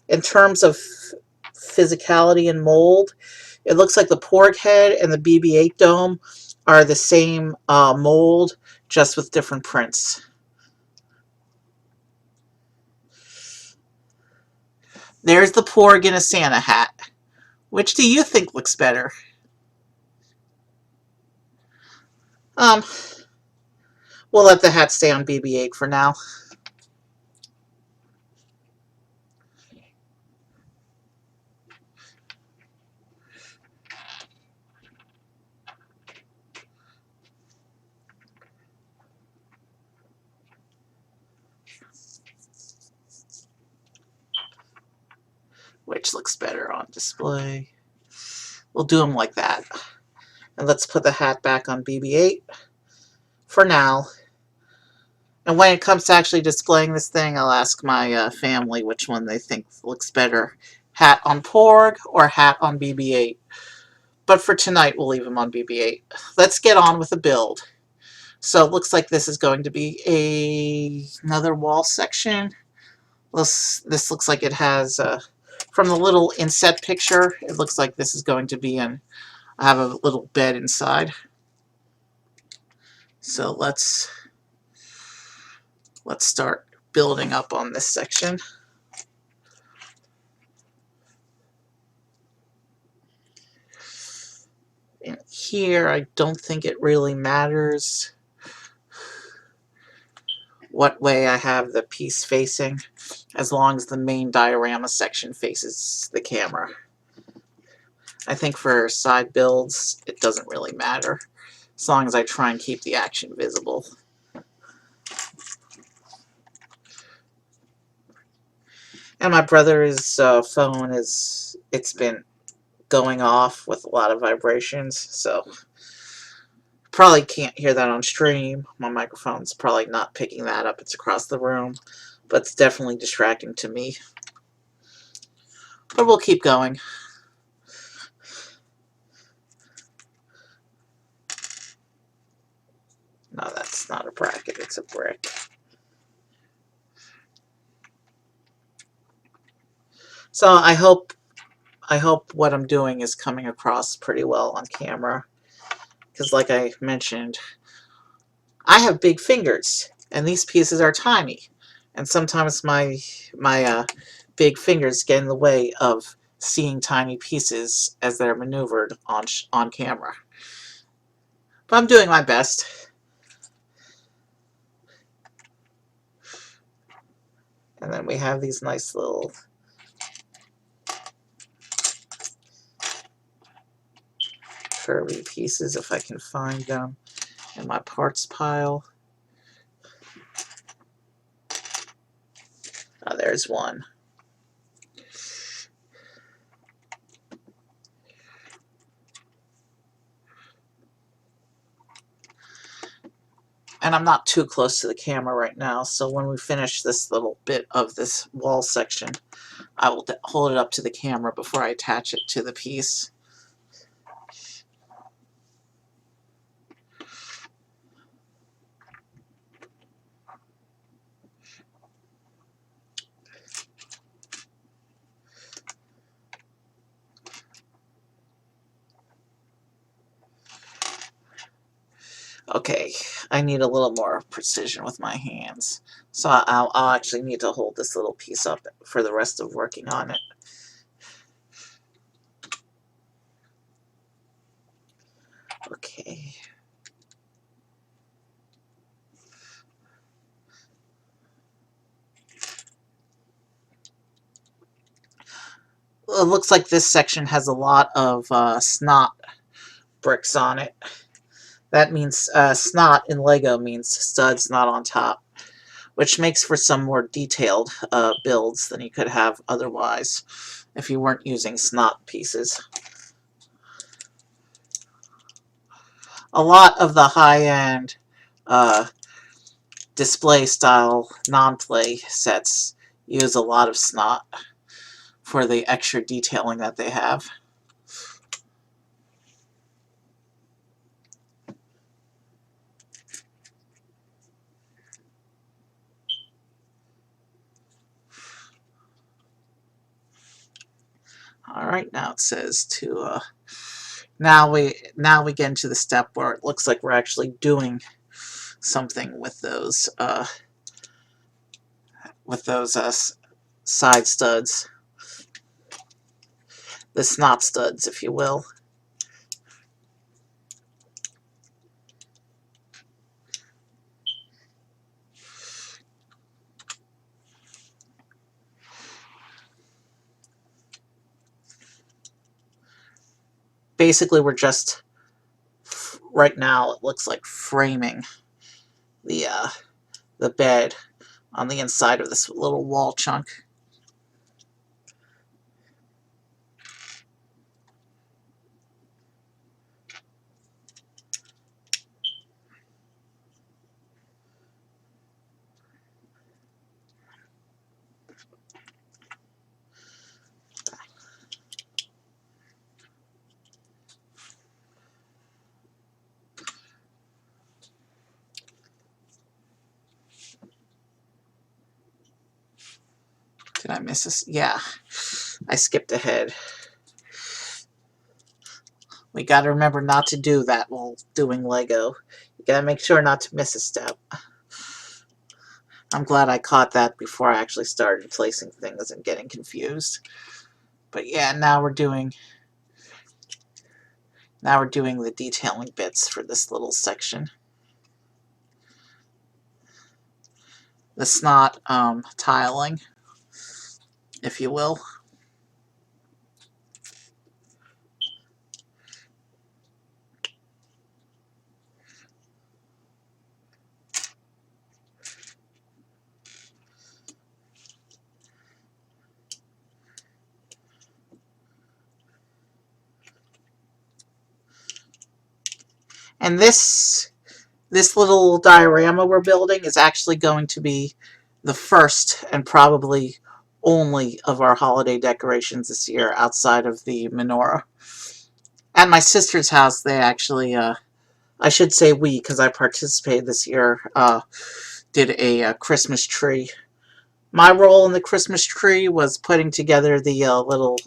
in terms of physicality and mold, it looks like the porg head and the BB-8 dome are the same mold, just with different prints. There's the porg in a Santa hat. Which do you think looks better? We'll let the hat stay on BB-8 for now. Which looks better on display? We'll do them like that. And let's put the hat back on BB-8 for now. And when it comes to actually displaying this thing, I'll ask my family which one they think looks better. Hat on porg or hat on BB-8. But for tonight, we'll leave them on BB-8. Let's get on with the build. So it looks like this is going to be another wall section. This looks like it has, from the little inset picture, it looks like this is going to be I have a little bed inside. So let's start building up on this section. And here, I don't think it really matters what way I have the piece facing, as long as the main diorama section faces the camera. I think for side builds, it doesn't really matter, as long as I try and keep the action visible. And my brother's phone it's been going off with a lot of vibrations, so probably can't hear that on stream. My microphone's probably not picking that up. It's across the room, but it's definitely distracting to me. But we'll keep going. No, that's not a bracket, it's a brick. So I hope what I'm doing is coming across pretty well on camera. Because like I mentioned, I have big fingers, and these pieces are tiny. And sometimes my big fingers get in the way of seeing tiny pieces as they're maneuvered on camera. But I'm doing my best. And then we have these nice little curvy pieces, if I can find them in my parts pile. Oh, there's one. And I'm not too close to the camera right now, so when we finish this little bit of this wall section, I will hold it up to the camera before I attach it to the piece. Okay, I need a little more precision with my hands. So I'll actually need to hold this little piece up for the rest of working on it. Okay. Well, it looks like this section has a lot of snot bricks on it. That means snot in Lego means studs not on top, which makes for some more detailed builds than you could have otherwise if you weren't using snot pieces. A lot of the high-end display style non-play sets use a lot of snot for the extra detailing that they have. All right, now it says to now we get into the step where it looks like we're actually doing something with those side studs, the snot studs, if you will. Basically, we're just right now it looks like framing the bed on the inside of this little wall chunk. Did I miss this? Yeah, I skipped ahead. We gotta remember not to do that while doing Lego. You gotta make sure not to miss a step. I'm glad I caught that before I actually started placing things and getting confused. But yeah, now we're doing the detailing bits for this little section. The snot tiling, if you will. And this little diorama we're building is actually going to be the first and probably only of our holiday decorations this year outside of the menorah. At my sister's house, they actually, I should say we, because I participated this year, did a Christmas tree. My role in the Christmas tree was putting together the little,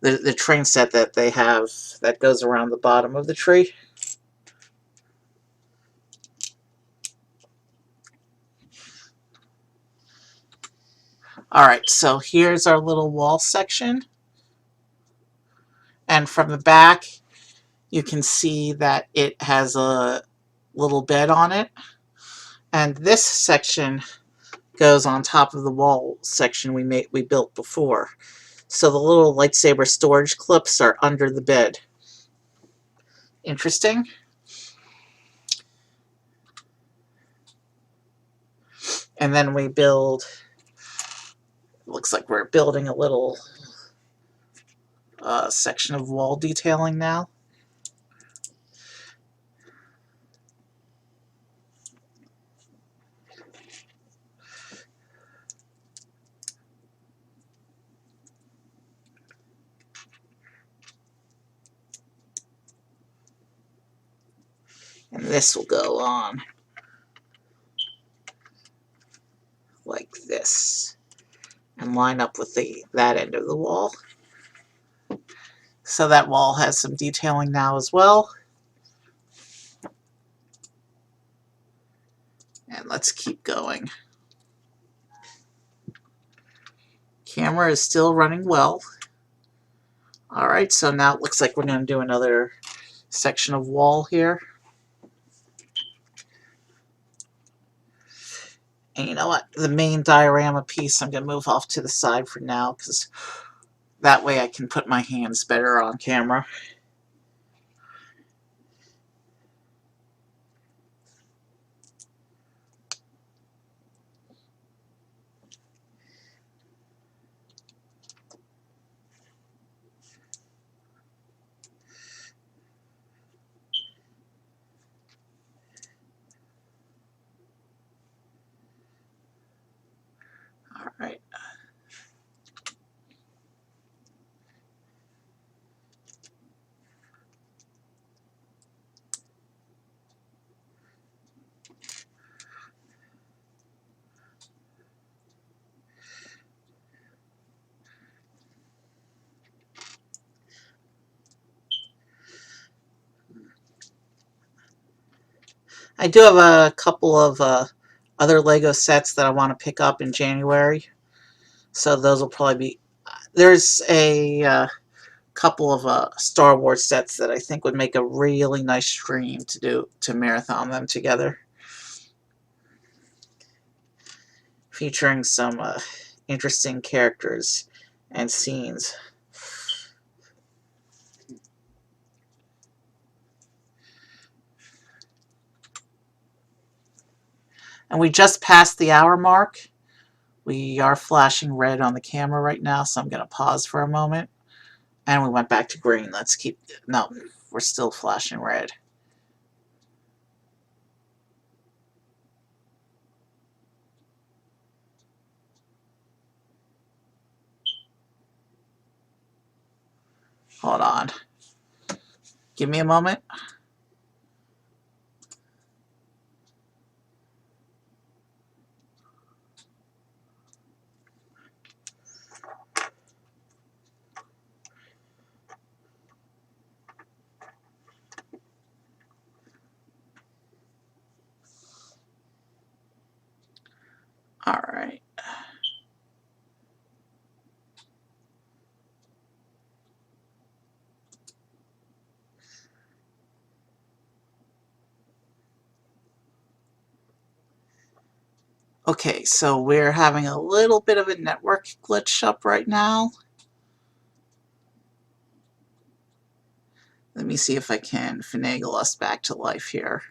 the train set that they have that goes around the bottom of the tree. Alright, so here's our little wall section. And from the back, you can see that it has a little bed on it. And this section goes on top of the wall section we built before. So the little lightsaber storage clips are under the bed. Interesting. And then we build, looks like we're building a little section of wall detailing now. And this will go on like this and line up with that end of the wall. So that wall has some detailing now as well. And let's keep going. Camera is still running well. Alright, so now it looks like we're going to do another section of wall here. And you know what? The main diorama piece I'm going to move off to the side for now, because that way I can put my hands better on camera. Alright. I do have a couple of other Lego sets that I want to pick up in January. So those will probably be... There's a couple of Star Wars sets that I think would make a really nice stream to marathon them together. Featuring some interesting characters and scenes. And we just passed the hour mark. We are flashing red on the camera right now, so I'm going to pause for a moment. And we went back to green. Let's keep... No, we're still flashing red. Hold on. Give me a moment. All right. Okay, so we're having a little bit of a network glitch up right now. Let me see if I can finagle us back to life here.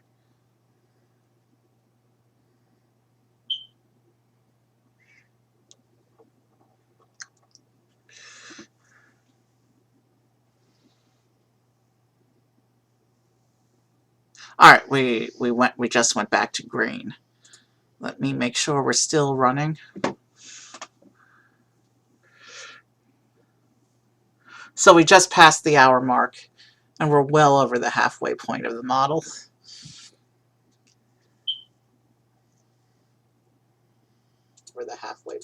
All right, we just went back to green. Let me make sure we're still running. So we just passed the hour mark, and we're well over the halfway point of the model. We're the halfway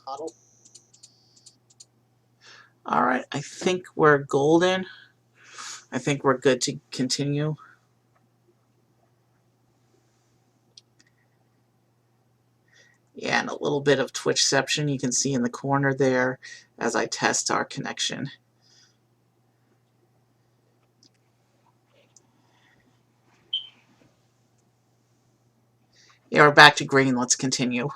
model. All right, I think we're golden. I think we're good to continue. Yeah, and a little bit of twitchception you can see in the corner there as I test our connection. Yeah, we're back to green. Let's continue.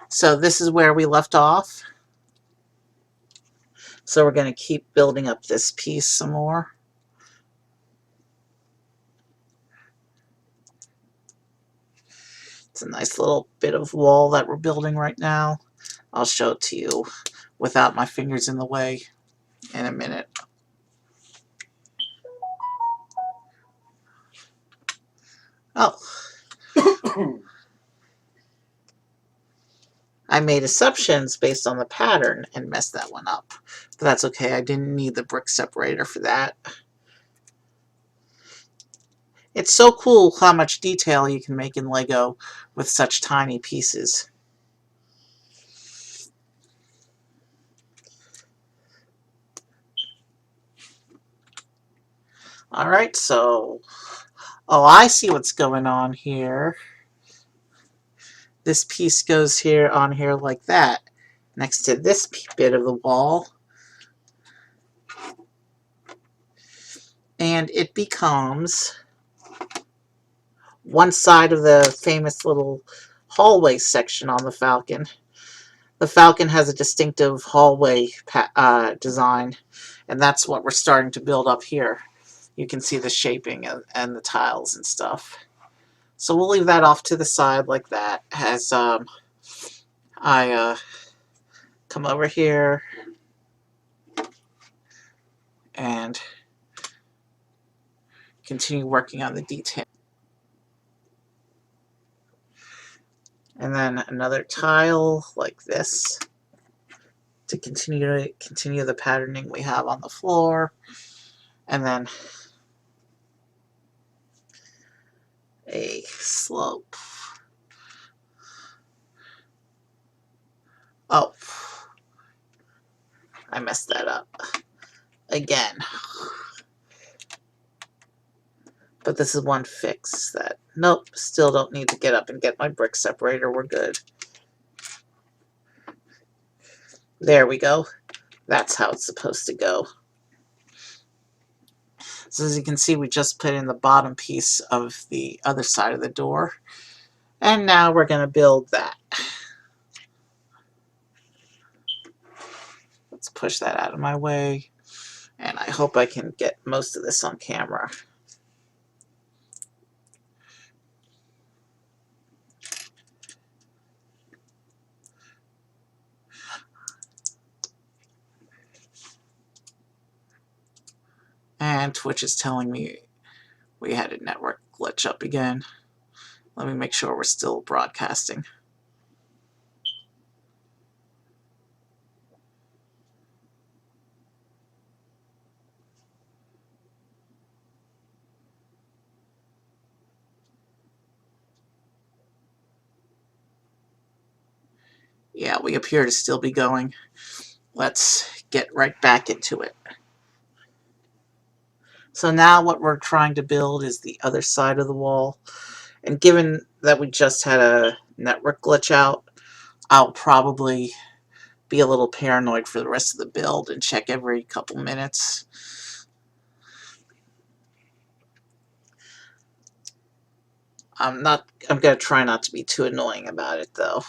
So this is where we left off. So we're going to keep building up this piece some more. It's a nice little bit of wall that we're building right now. I'll show it to you without my fingers in the way in a minute. Oh, I made assumptions based on the pattern and messed that one up. But that's okay. I didn't need the brick separator for that. It's so cool how much detail you can make in Lego with such tiny pieces. Alright, so... Oh, I see what's going on here. This piece goes here on here like that, next to this bit of the wall. And it becomes one side of the famous little hallway section on the Falcon. The Falcon has a distinctive hallway design, and that's what we're starting to build up here. You can see the shaping and the tiles and stuff. So we'll leave that off to the side like that as I come over here and continue working on the detail. And then another tile like this to continue the patterning we have on the floor. And then a slope. Oh, I messed that up again. But this is one fix that, nope, still don't need to get up and get my brick separator. We're good. There we go. That's how it's supposed to go. So as you can see, we just put in the bottom piece of the other side of the door. And now we're going to build that. Let's push that out of my way. And I hope I can get most of this on camera. And Twitch is telling me we had a network glitch up again. Let me make sure we're still broadcasting. Yeah, we appear to still be going. Let's get right back into it. So now what we're trying to build is the other side of the wall. And given that we just had a network glitch out, I'll probably be a little paranoid for the rest of the build and check every couple minutes. I'm going to try not to be too annoying about it though.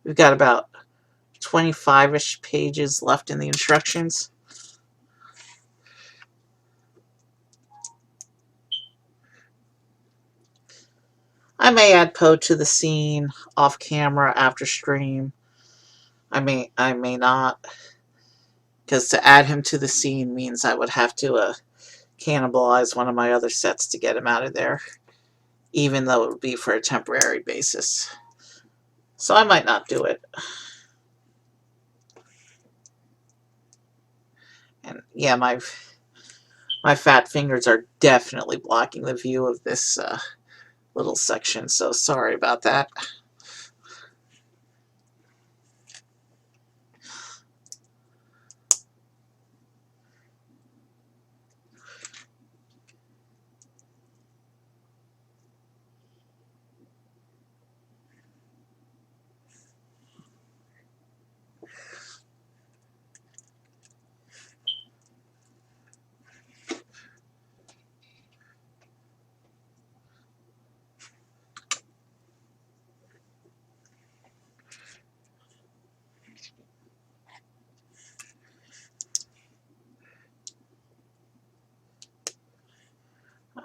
We've got about 25-ish pages left in the instructions. I may add Poe to the scene off camera after stream. I may not, because to add him to the scene means I would have to cannibalize one of my other sets to get him out of there, even though it would be for a temporary basis. So I might not do it. And yeah, my fat fingers are definitely blocking the view of this little section, so sorry about that.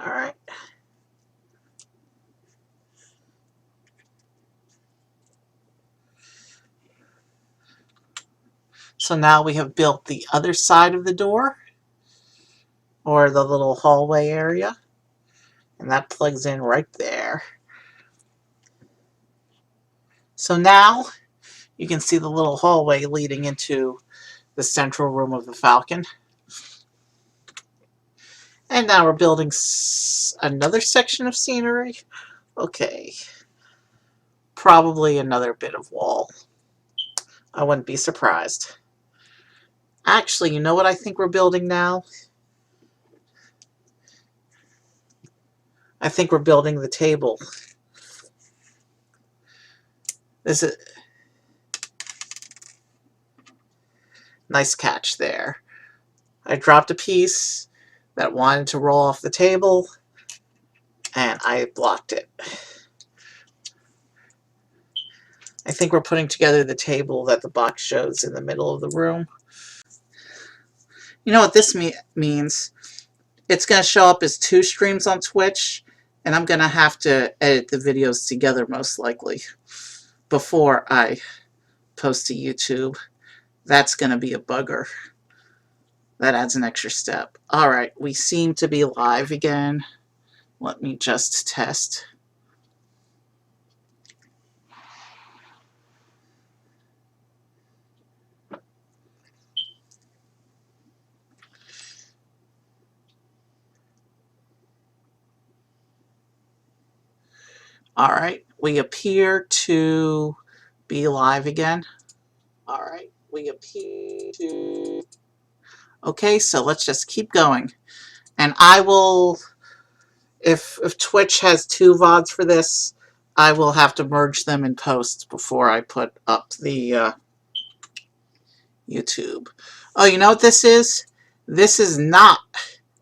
All right. So now we have built the other side of the door, or the little hallway area, and that plugs in right there. So now you can see the little hallway leading into the central room of the Falcon. And now we're building another section of scenery. Okay. Probably another bit of wall. I wouldn't be surprised. Actually, you know what I think we're building now? I think we're building the table. This is nice catch there. I dropped a piece that wanted to roll off the table, and I blocked it. I think we're putting together the table that the box shows in the middle of the room. You know what this means? It's going to show up as 2 streams on Twitch, and I'm going to have to edit the videos together most likely before I post to YouTube. That's going to be a bugger. That adds an extra step. Alright, we seem to be live again. Let me just test. Alright, we appear to be live again. Alright, we appear to... Okay, so let's just keep going. And I will, if Twitch has 2 VODs for this, I will have to merge them in post before I put up the YouTube. Oh, you know what this is? This is not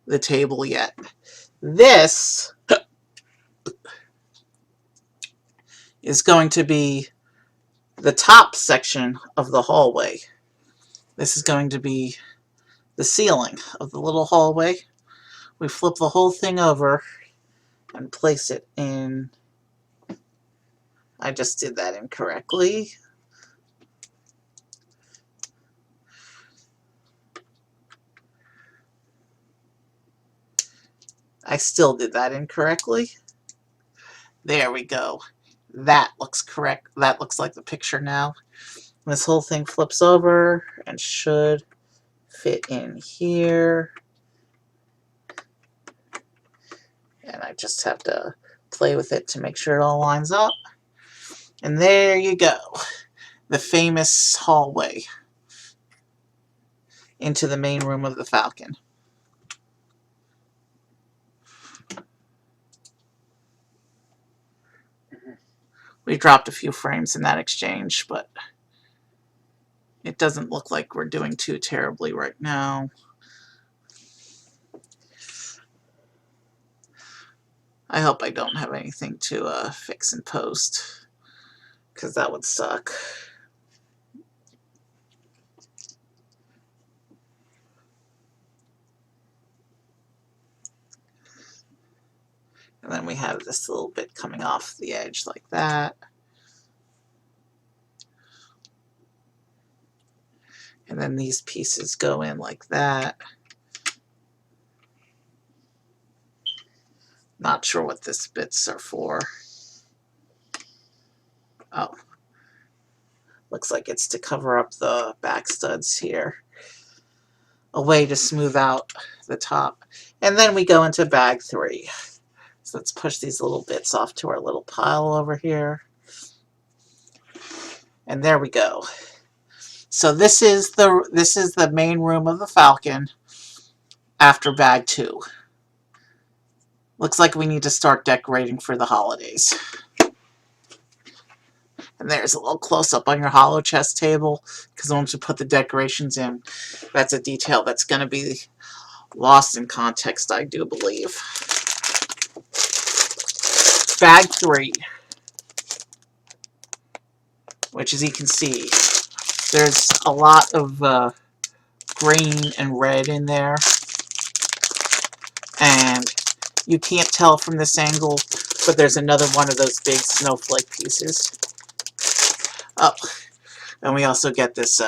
the table yet. This is going to be the top section of the hallway. This is going to be the ceiling of the little hallway. We flip the whole thing over and place it in. I just did that incorrectly. I still did that incorrectly. There we go. That looks correct. That looks like the picture now. This whole thing flips over and should fit in here. And I just have to play with it to make sure it all lines up. And there you go. The famous hallway into the main room of the Falcon. We dropped a few frames in that exchange, but it doesn't look like we're doing too terribly right now. I hope I don't have anything to fix in post, because that would suck. And then we have this little bit coming off the edge like that. And then these pieces go in like that. Not sure what this bits are for. Oh, looks like it's to cover up the back studs here. A way to smooth out the top. And then we go into bag 3. So let's push these little bits off to our little pile over here. And there we go. So this is the main room of the Falcon after bag 2. Looks like we need to start decorating for the holidays. And there's a little close-up on your hollow chest table, because once you put the decorations in, that's a detail that's going to be lost in context, I do believe. Bag 3, which as you can see, there's a lot of green and red in there. And you can't tell from this angle, but there's another one of those big snowflake pieces. Oh, and we also get this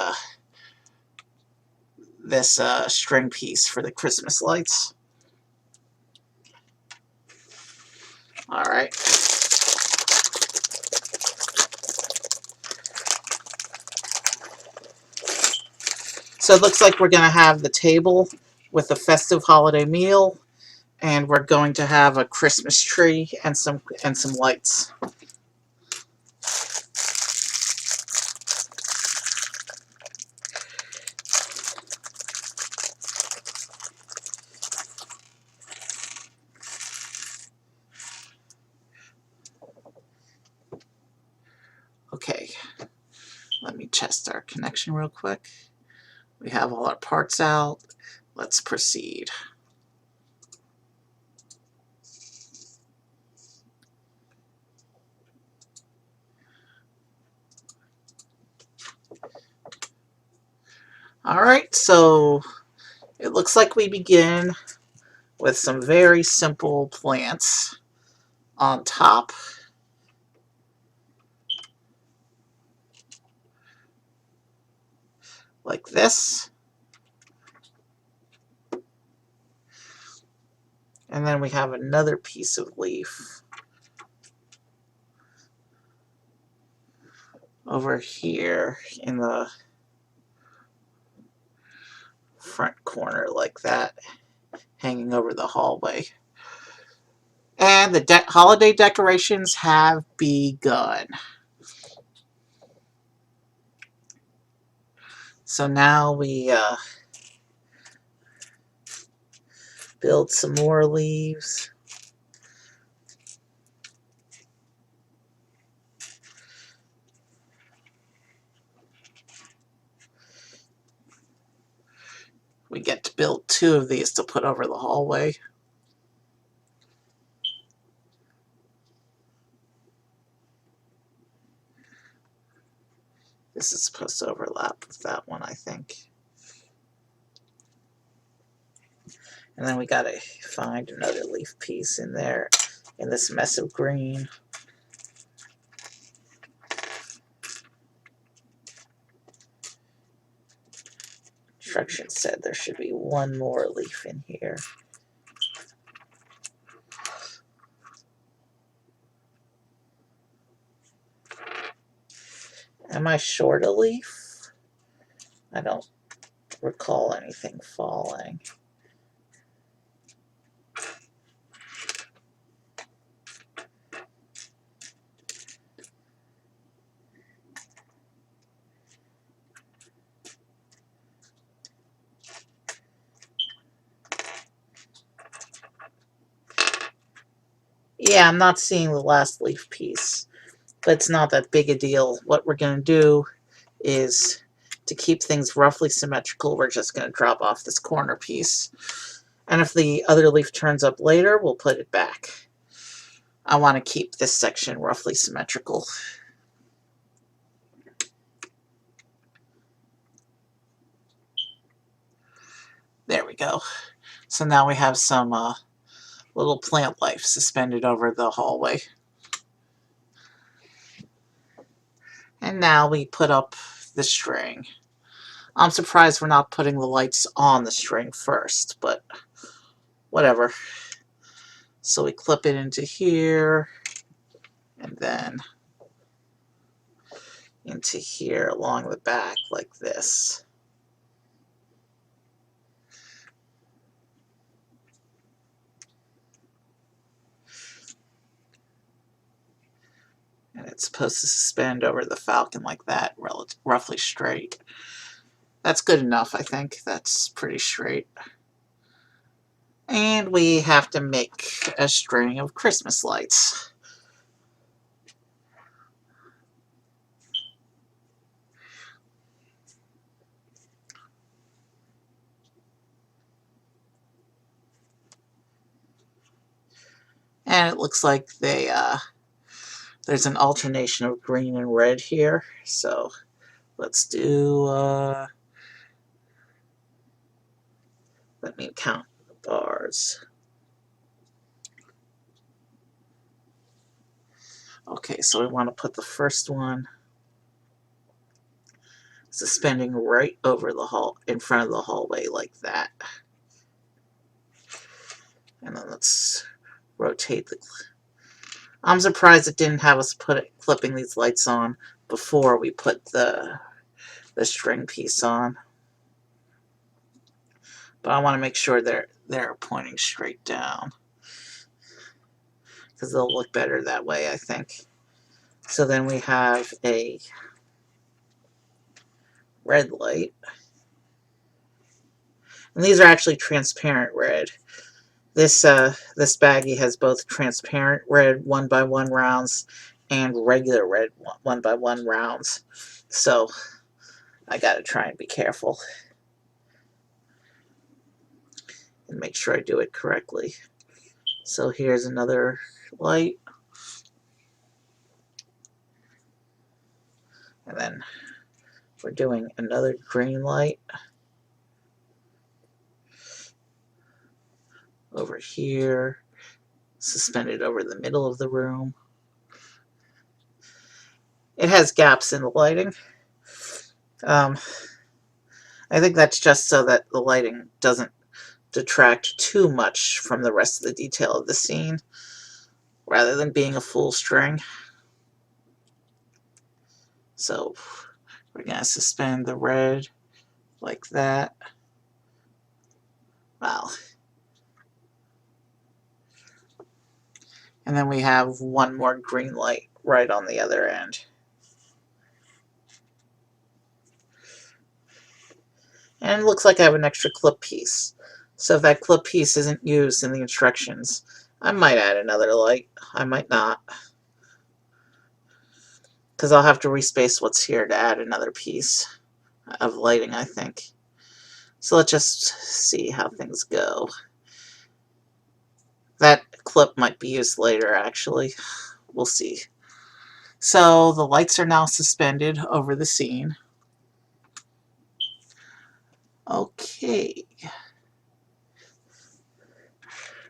string piece for the Christmas lights. All right. So it looks like we're going to have the table with a festive holiday meal, and we're going to have a Christmas tree and some lights. Okay, let me test our connection real quick. We have all our parts out. Let's proceed. All right, so it looks like we begin with some very simple plants on top. Like this. And then we have another piece of leaf over here in the front corner like that, hanging over the hallway. And the holiday decorations have begun. So now we build some more leaves. We get to build 2 of these to put over the hallway. This is supposed to overlap with that one, I think. And then we gotta find another leaf piece in there in this mess of green. Instructions said there should be 1 more leaf in here. Am I short a leaf? I don't recall anything falling. Yeah, I'm not seeing the last leaf piece, but it's not that big a deal. What we're going to do is, to keep things roughly symmetrical, we're just going to drop off this corner piece. And if the other leaf turns up later, we'll put it back. I want to keep this section roughly symmetrical. There we go. So now we have some little plant life suspended over the hallway. And now we put up the string. I'm surprised we're not putting the lights on the string first, but whatever. So we clip it into here and then into here along the back like this. And it's supposed to suspend over the Falcon like that, roughly straight. That's good enough, I think. That's pretty straight. And we have to make a string of Christmas lights. And it looks like there's an alternation of green and red here. So let's do, let me count the bars. Okay, so we want to put the first one suspending right over the hall, in front of the hallway like that. And then let's rotate the... I'm surprised it didn't have us clipping these lights on before we put the string piece on. But I want to make sure they're pointing straight down, because they'll look better that way, I think. So then we have a red light. And these are actually transparent red. This baggie has both transparent red 1x1 rounds and regular red 1x1 rounds. So I gotta try and be careful and make sure I do it correctly. So here's another light. And then we're doing another green light over here, suspended over the middle of the room. It has gaps in the lighting. I think that's just so that the lighting doesn't detract too much from the rest of the detail of the scene, rather than being a full string. So we're going to suspend the red like that. Wow. And then we have one more green light right on the other end. And it looks like I have an extra clip piece. So if that clip piece isn't used in the instructions, I might add another light. I might not, because I'll have to respace what's here to add another piece of lighting, I think. So let's just see how things go. That clip might be used later, actually. We'll see. So the lights are now suspended over the scene. Okay.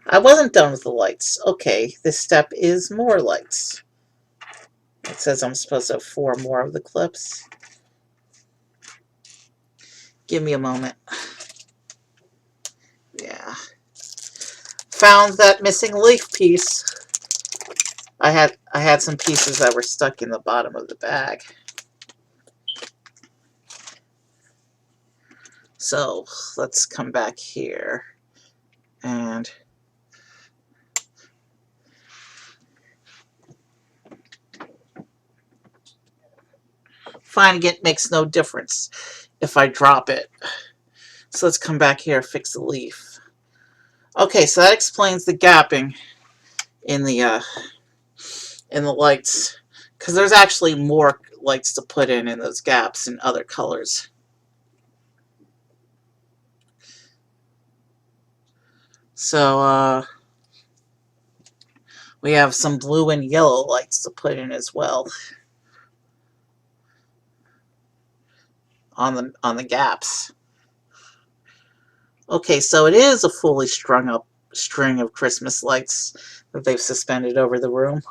I wasn't done with the lights. Okay, this step is more lights. It says I'm supposed to have 4 more of the clips. Give me a moment. Yeah. Found that missing leaf piece. I had some pieces that were stuck in the bottom of the bag. So let's come back here and finding it makes no difference if I drop it. So let's come back here, fix the leaf. Okay, so that explains the gapping in the lights, because there's actually more lights to put in those gaps in other colors. So we have some blue and yellow lights to put in as well on the gaps. Okay, so it is a fully strung up string of Christmas lights that they've suspended over the room.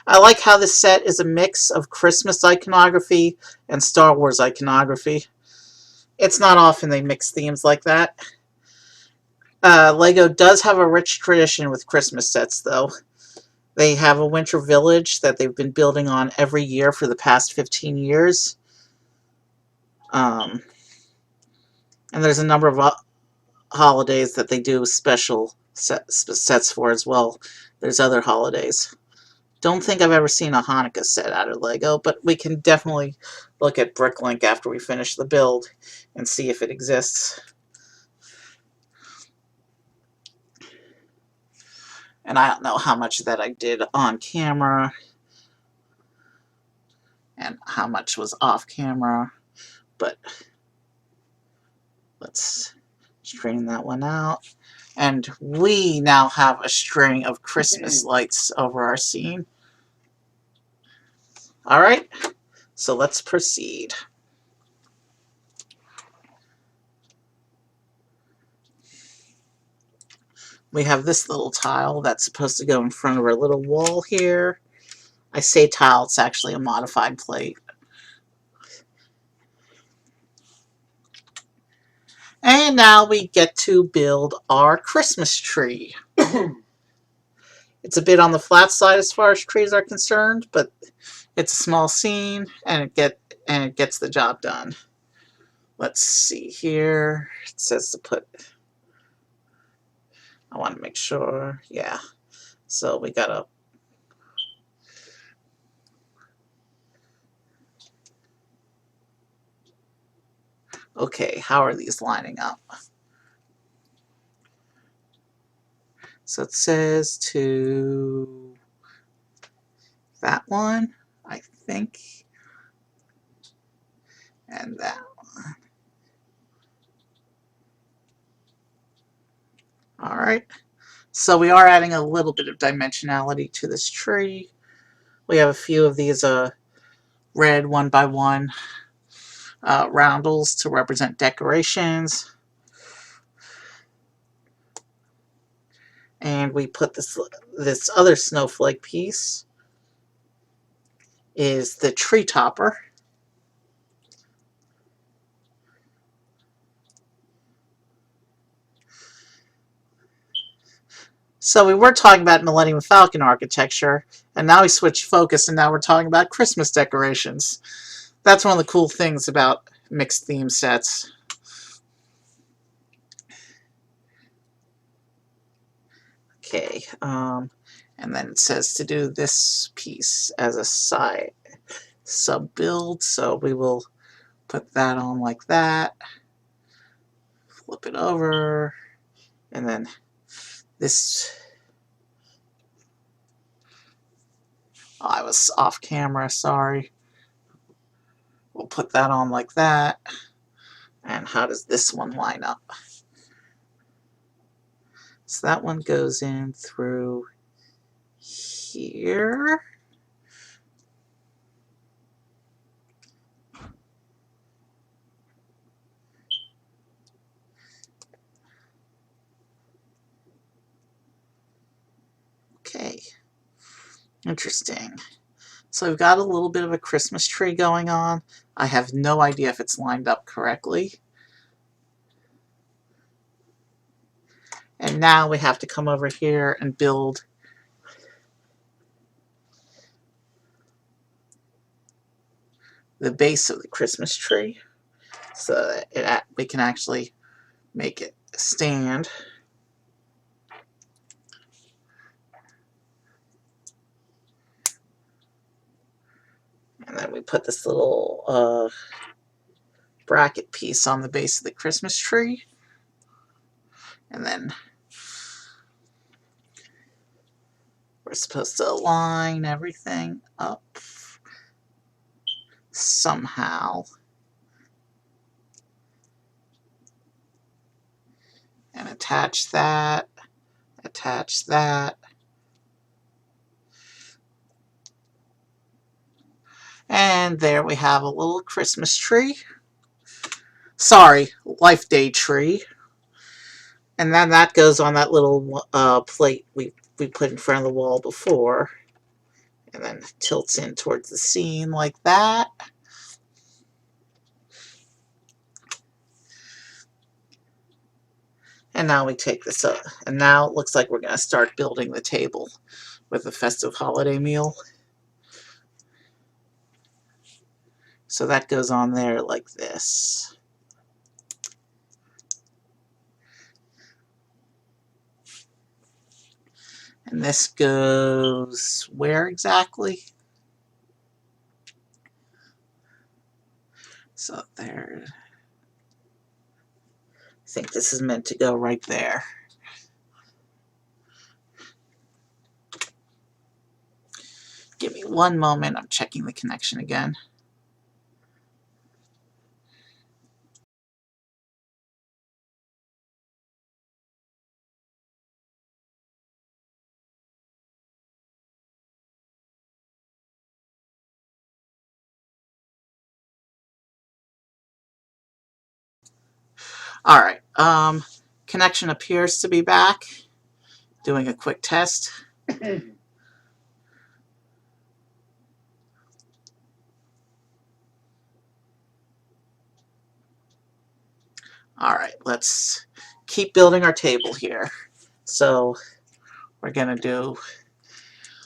I like how this set is a mix of Christmas iconography and Star Wars iconography. It's not often they mix themes like that. Lego does have a rich tradition with Christmas sets, though. They have a winter village that they've been building on every year for the past 15 years. And there's a number of holidays that they do special sets for as well. There's other holidays. Don't think I've ever seen a Hanukkah set out of Lego, but we can definitely look at Bricklink after we finish the build and see if it exists. And I don't know how much of that I did on camera and how much was off camera, but let's straighten that one out. And we now have a string of Christmas lights over our scene. Alright, so let's proceed. We have this little tile that's supposed to go in front of our little wall here. I say tile, it's actually a modified plate. And now we get to build our Christmas tree. It's a bit on the flat side as far as trees are concerned, but it's a small scene and it gets the job done. Let's see here. It says to put, I want to make sure, yeah. So we gotta, okay, how are these lining up? So it says to that one, I think, and that one. All right, so we are adding a little bit of dimensionality to this tree. We have a few of these red 1x1 roundels to represent decorations. And we put this other snowflake piece is the tree topper. So we were talking about Millennium Falcon architecture, and now we switched focus, and now we're talking about Christmas decorations. That's one of the cool things about mixed theme sets. Okay, and then it says to do this piece as a side sub build, so we will put that on like that, flip it over, and then this, oh, I was off camera, sorry. We'll put that on like that. And how does this one line up? So that one goes in through here. Okay, interesting. So we've got a little bit of a Christmas tree going on. I have no idea if it's lined up correctly. And now we have to come over here and build the base of the Christmas tree so that we can actually make it stand. And then we put this little bracket piece on the base of the Christmas tree. And then we're supposed to align everything up somehow. And attach that, attach that. And there we have a little Christmas tree. Sorry, Life Day tree. And then that goes on that little plate we put in front of the wall before. and then tilts in towards the scene like that. And now we take this up, and now it looks like we're going to start building the table with the festive holiday meal. So that goes on there like this. And this goes where exactly? So there. I think this is meant to go right there. Give me one moment. I'm checking the connection again. All right. Connection appears to be back. Doing a quick test. All right, let's keep building our table here. So we're gonna do,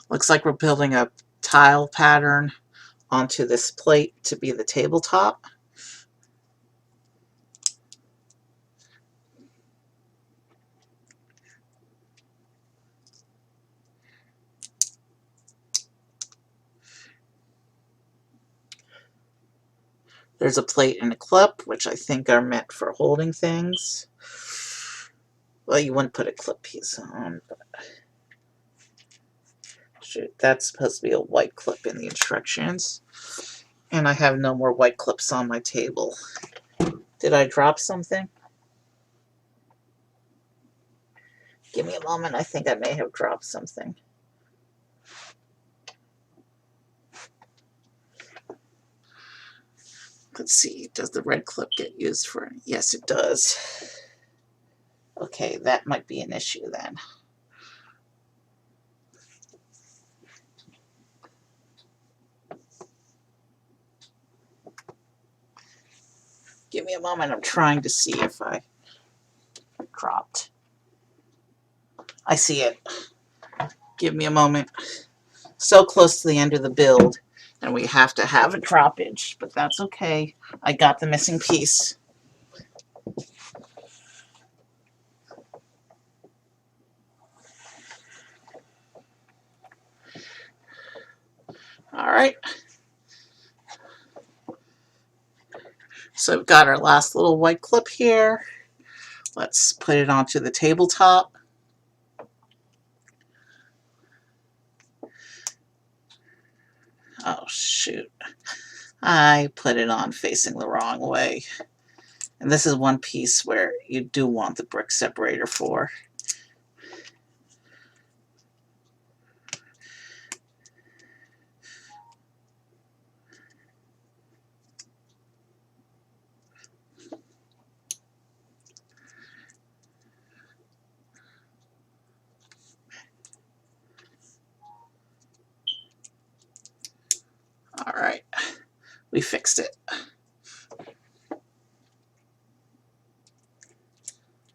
looks like we're building a tile pattern onto this plate to be the tabletop. There's a plate and a clip, which I think are meant for holding things. Well, you wouldn't put a clip piece on, but shoot, that's supposed to be a white clip in the instructions. And I have no more white clips on my table. Did I drop something? Give me a moment. I think I may have dropped something. Let's see. Does the red clip get used for? Yes, it does. Okay, that might be an issue then. Give me a moment. I'm trying to see if I dropped. I see it. Give me a moment. So close to the end of the build, and we have to have a droppage, but that's okay. I got the missing piece. All right. So we've got our last little white clip here. Let's put it onto the tabletop. Oh, shoot. I put it on facing the wrong way. And this is one piece where you do want the brick separator for. All right, we fixed it.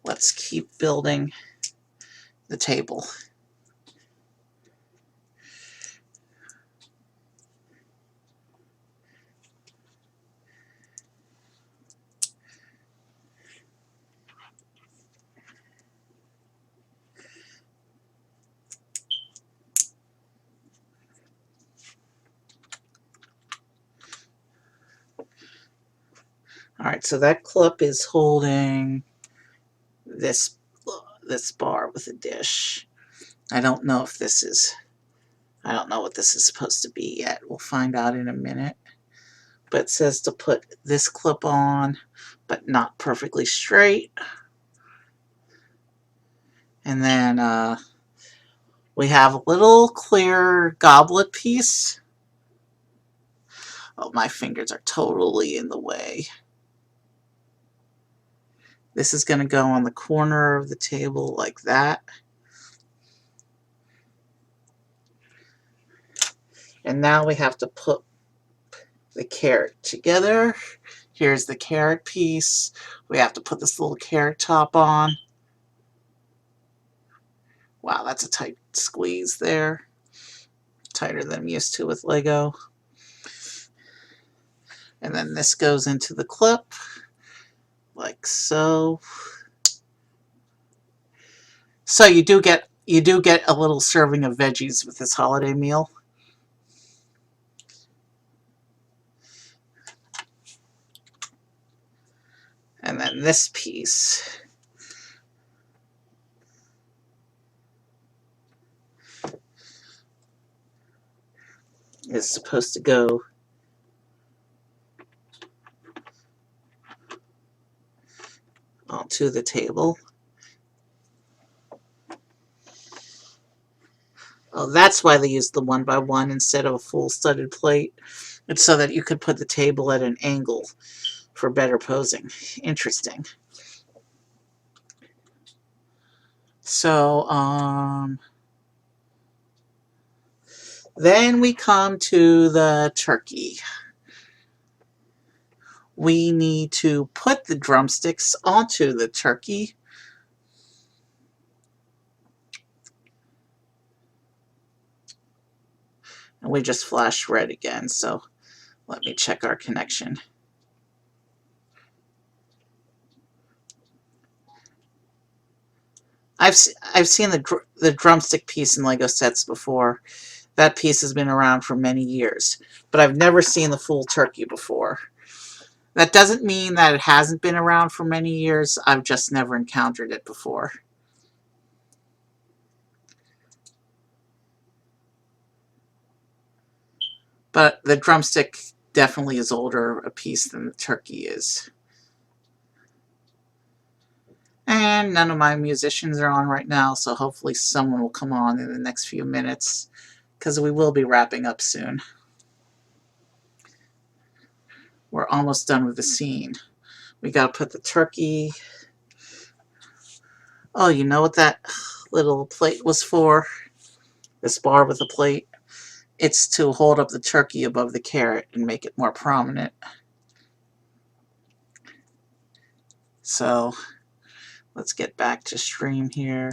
Let's keep building the table. All right, so that clip is holding this bar with a dish. I don't know if this is, I don't know what this is supposed to be yet. We'll find out in a minute. But it says to put this clip on, but not perfectly straight. And then we have a little clear goblet piece. Oh, my fingers are totally in the way. This is going to go on the corner of the table like that. And now we have to put the carrot together. Here's the carrot piece. We have to put this little carrot top on. Wow, that's a tight squeeze there. Tighter than I'm used to with Lego. And then this goes into the clip, like so. So you do get a little serving of veggies with this holiday meal. And then this piece is supposed to go onto the table. Oh, that's why they used the 1x1 instead of a full studded plate. It's so that you could put the table at an angle for better posing. Interesting. So, then we come to the turkey. We need to put the drumsticks onto the turkey. And we just flashed red again, so let me check our connection. I've seen the drumstick piece in Lego sets before. That piece has been around for many years, but I've never seen the full turkey before. That doesn't mean that it hasn't been around for many years. I've just never encountered it before. But the drumstick definitely is older a piece than the turkey is. And none of my musicians are on right now, so hopefully someone will come on in the next few minutes, because we will be wrapping up soon. We're almost done with the scene. We gotta put the turkey. Oh, you know what that little plate was for? This bar with a plate? It's to hold up the turkey above the carrot and make it more prominent. So, let's get back to stream here.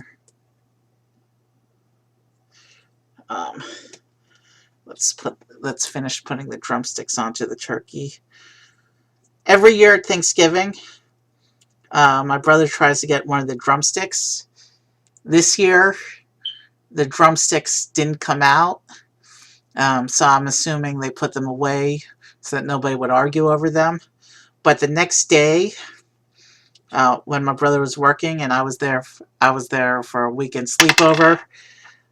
Let's finish putting the drumsticks onto the turkey. Every year at Thanksgiving, my brother tries to get one of the drumsticks. This year, the drumsticks didn't come out, so I'm assuming they put them away so that nobody would argue over them. But the next day, when my brother was working and I was there for a weekend sleepover,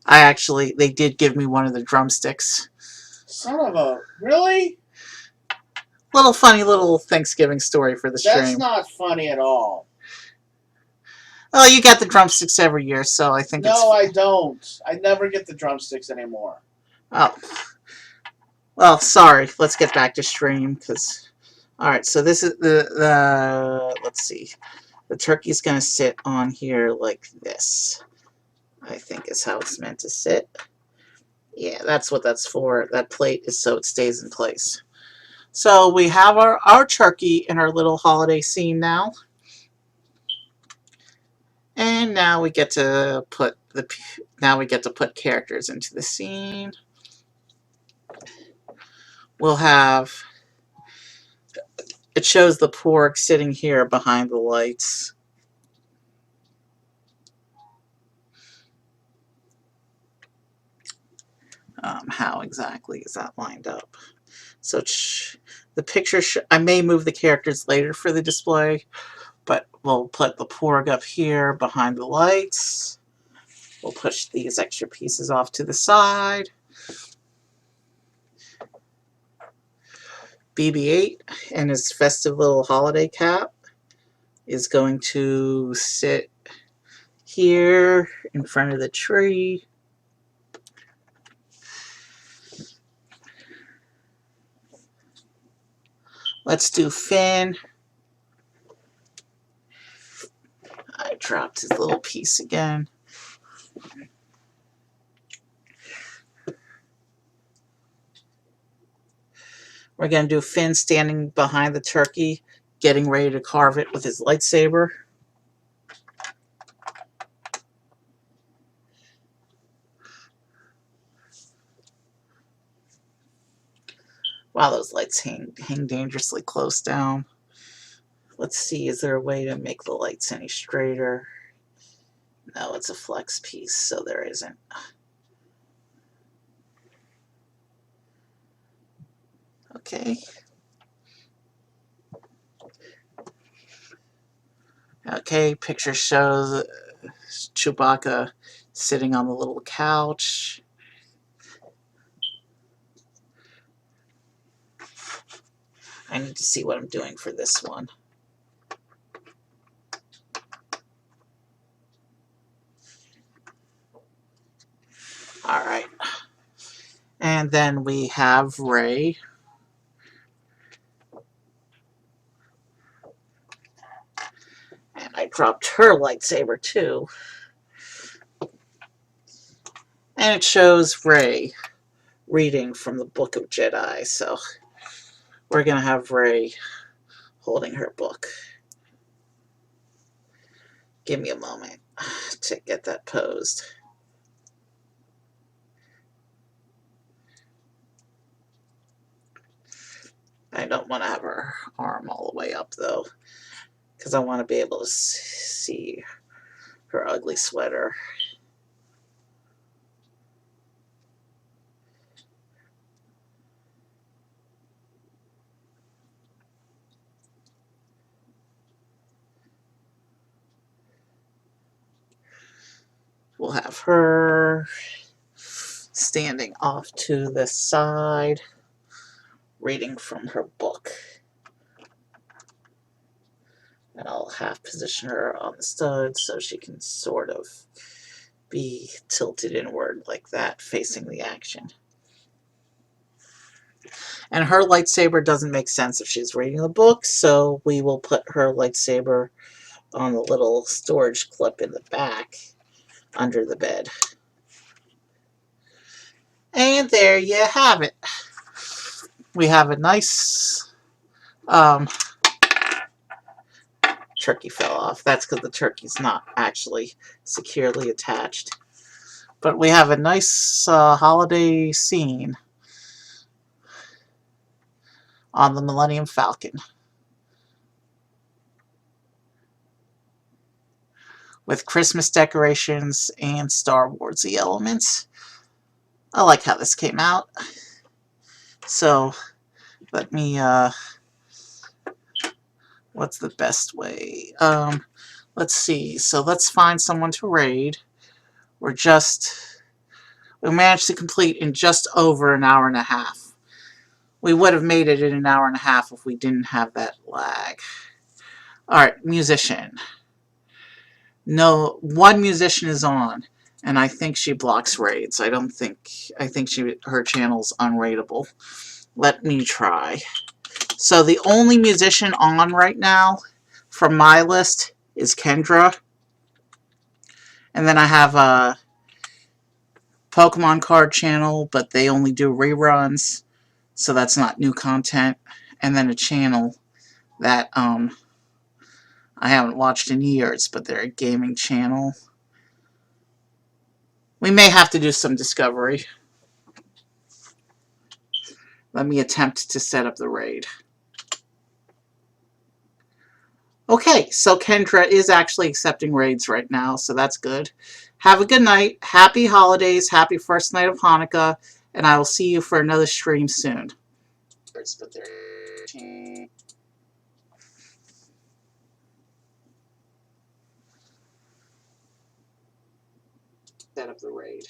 they did give me one of the drumsticks. Son of a... Really? Funny little Thanksgiving story for the stream. That's not funny at all. Oh, you got the drumsticks every year, so I think No, I don't. I never get the drumsticks anymore. Oh. Well, sorry. Let's get back to stream, because... Alright, so this is let's see. The turkey's going to sit on here like this. I think is how it's meant to sit. Yeah, that's what that's for. That plate is so it stays in place. So we have our turkey in our little holiday scene now. And now we get to put characters into the scene. We'll have... It shows the pork sitting here behind the lights. How exactly is that lined up? So the picture, I may move the characters later for the display, but we'll put the pork up here behind the lights. We'll push these extra pieces off to the side. BB-8 and his festive little holiday cap is going to sit here in front of the tree. Let's do Finn. I dropped his little piece again. We're going to do Finn standing behind the turkey, getting ready to carve it with his lightsaber. Wow, those lights hang dangerously close down. Let's see, is there a way to make the lights any straighter? No, it's a flex piece, so there isn't. Okay. Okay, picture shows Chewbacca sitting on the little couch. I need to see what I'm doing for this one. All right. And then we have Rey. And I dropped her lightsaber too. And it shows Rey reading from the Book of Jedi. So we're going to have Rey holding her book. Give me a moment to get that posed. I don't want to have her arm all the way up though, because I want to be able to see her ugly sweater. We'll have her standing off to the side, reading from her book. And I'll half position her on the stud so she can sort of be tilted inward like that, facing the action. And her lightsaber doesn't make sense if she's reading the book, so we will put her lightsaber on the little storage clip in the back under the bed. And there you have it. We have a nice turkey fell off. That's because the turkey's not actually securely attached. But we have a nice holiday scene on the Millennium Falcon with Christmas decorations and Star Warsy elements. I like how this came out. So let me, what's the best way? Let's see. So let's find someone to raid. We managed to complete in just over an hour and a half. We would have made it in an hour and a half if we didn't have that lag. Alright, musician. No, one musician is on, and I think she blocks raids. I think her channel's unraidable. Let me try. So the only musician on right now from my list is Kendra. And then I have a Pokemon card channel, but they only do reruns, so that's not new content. And then a channel that I haven't watched in years, but they're a gaming channel. We may have to do some discovery. Let me attempt to set up the raid. Okay, so Kendra is actually accepting raids right now, so that's good. Have a good night. Happy holidays. Happy first night of Hanukkah. And I will see you for another stream soon. Set up the raid.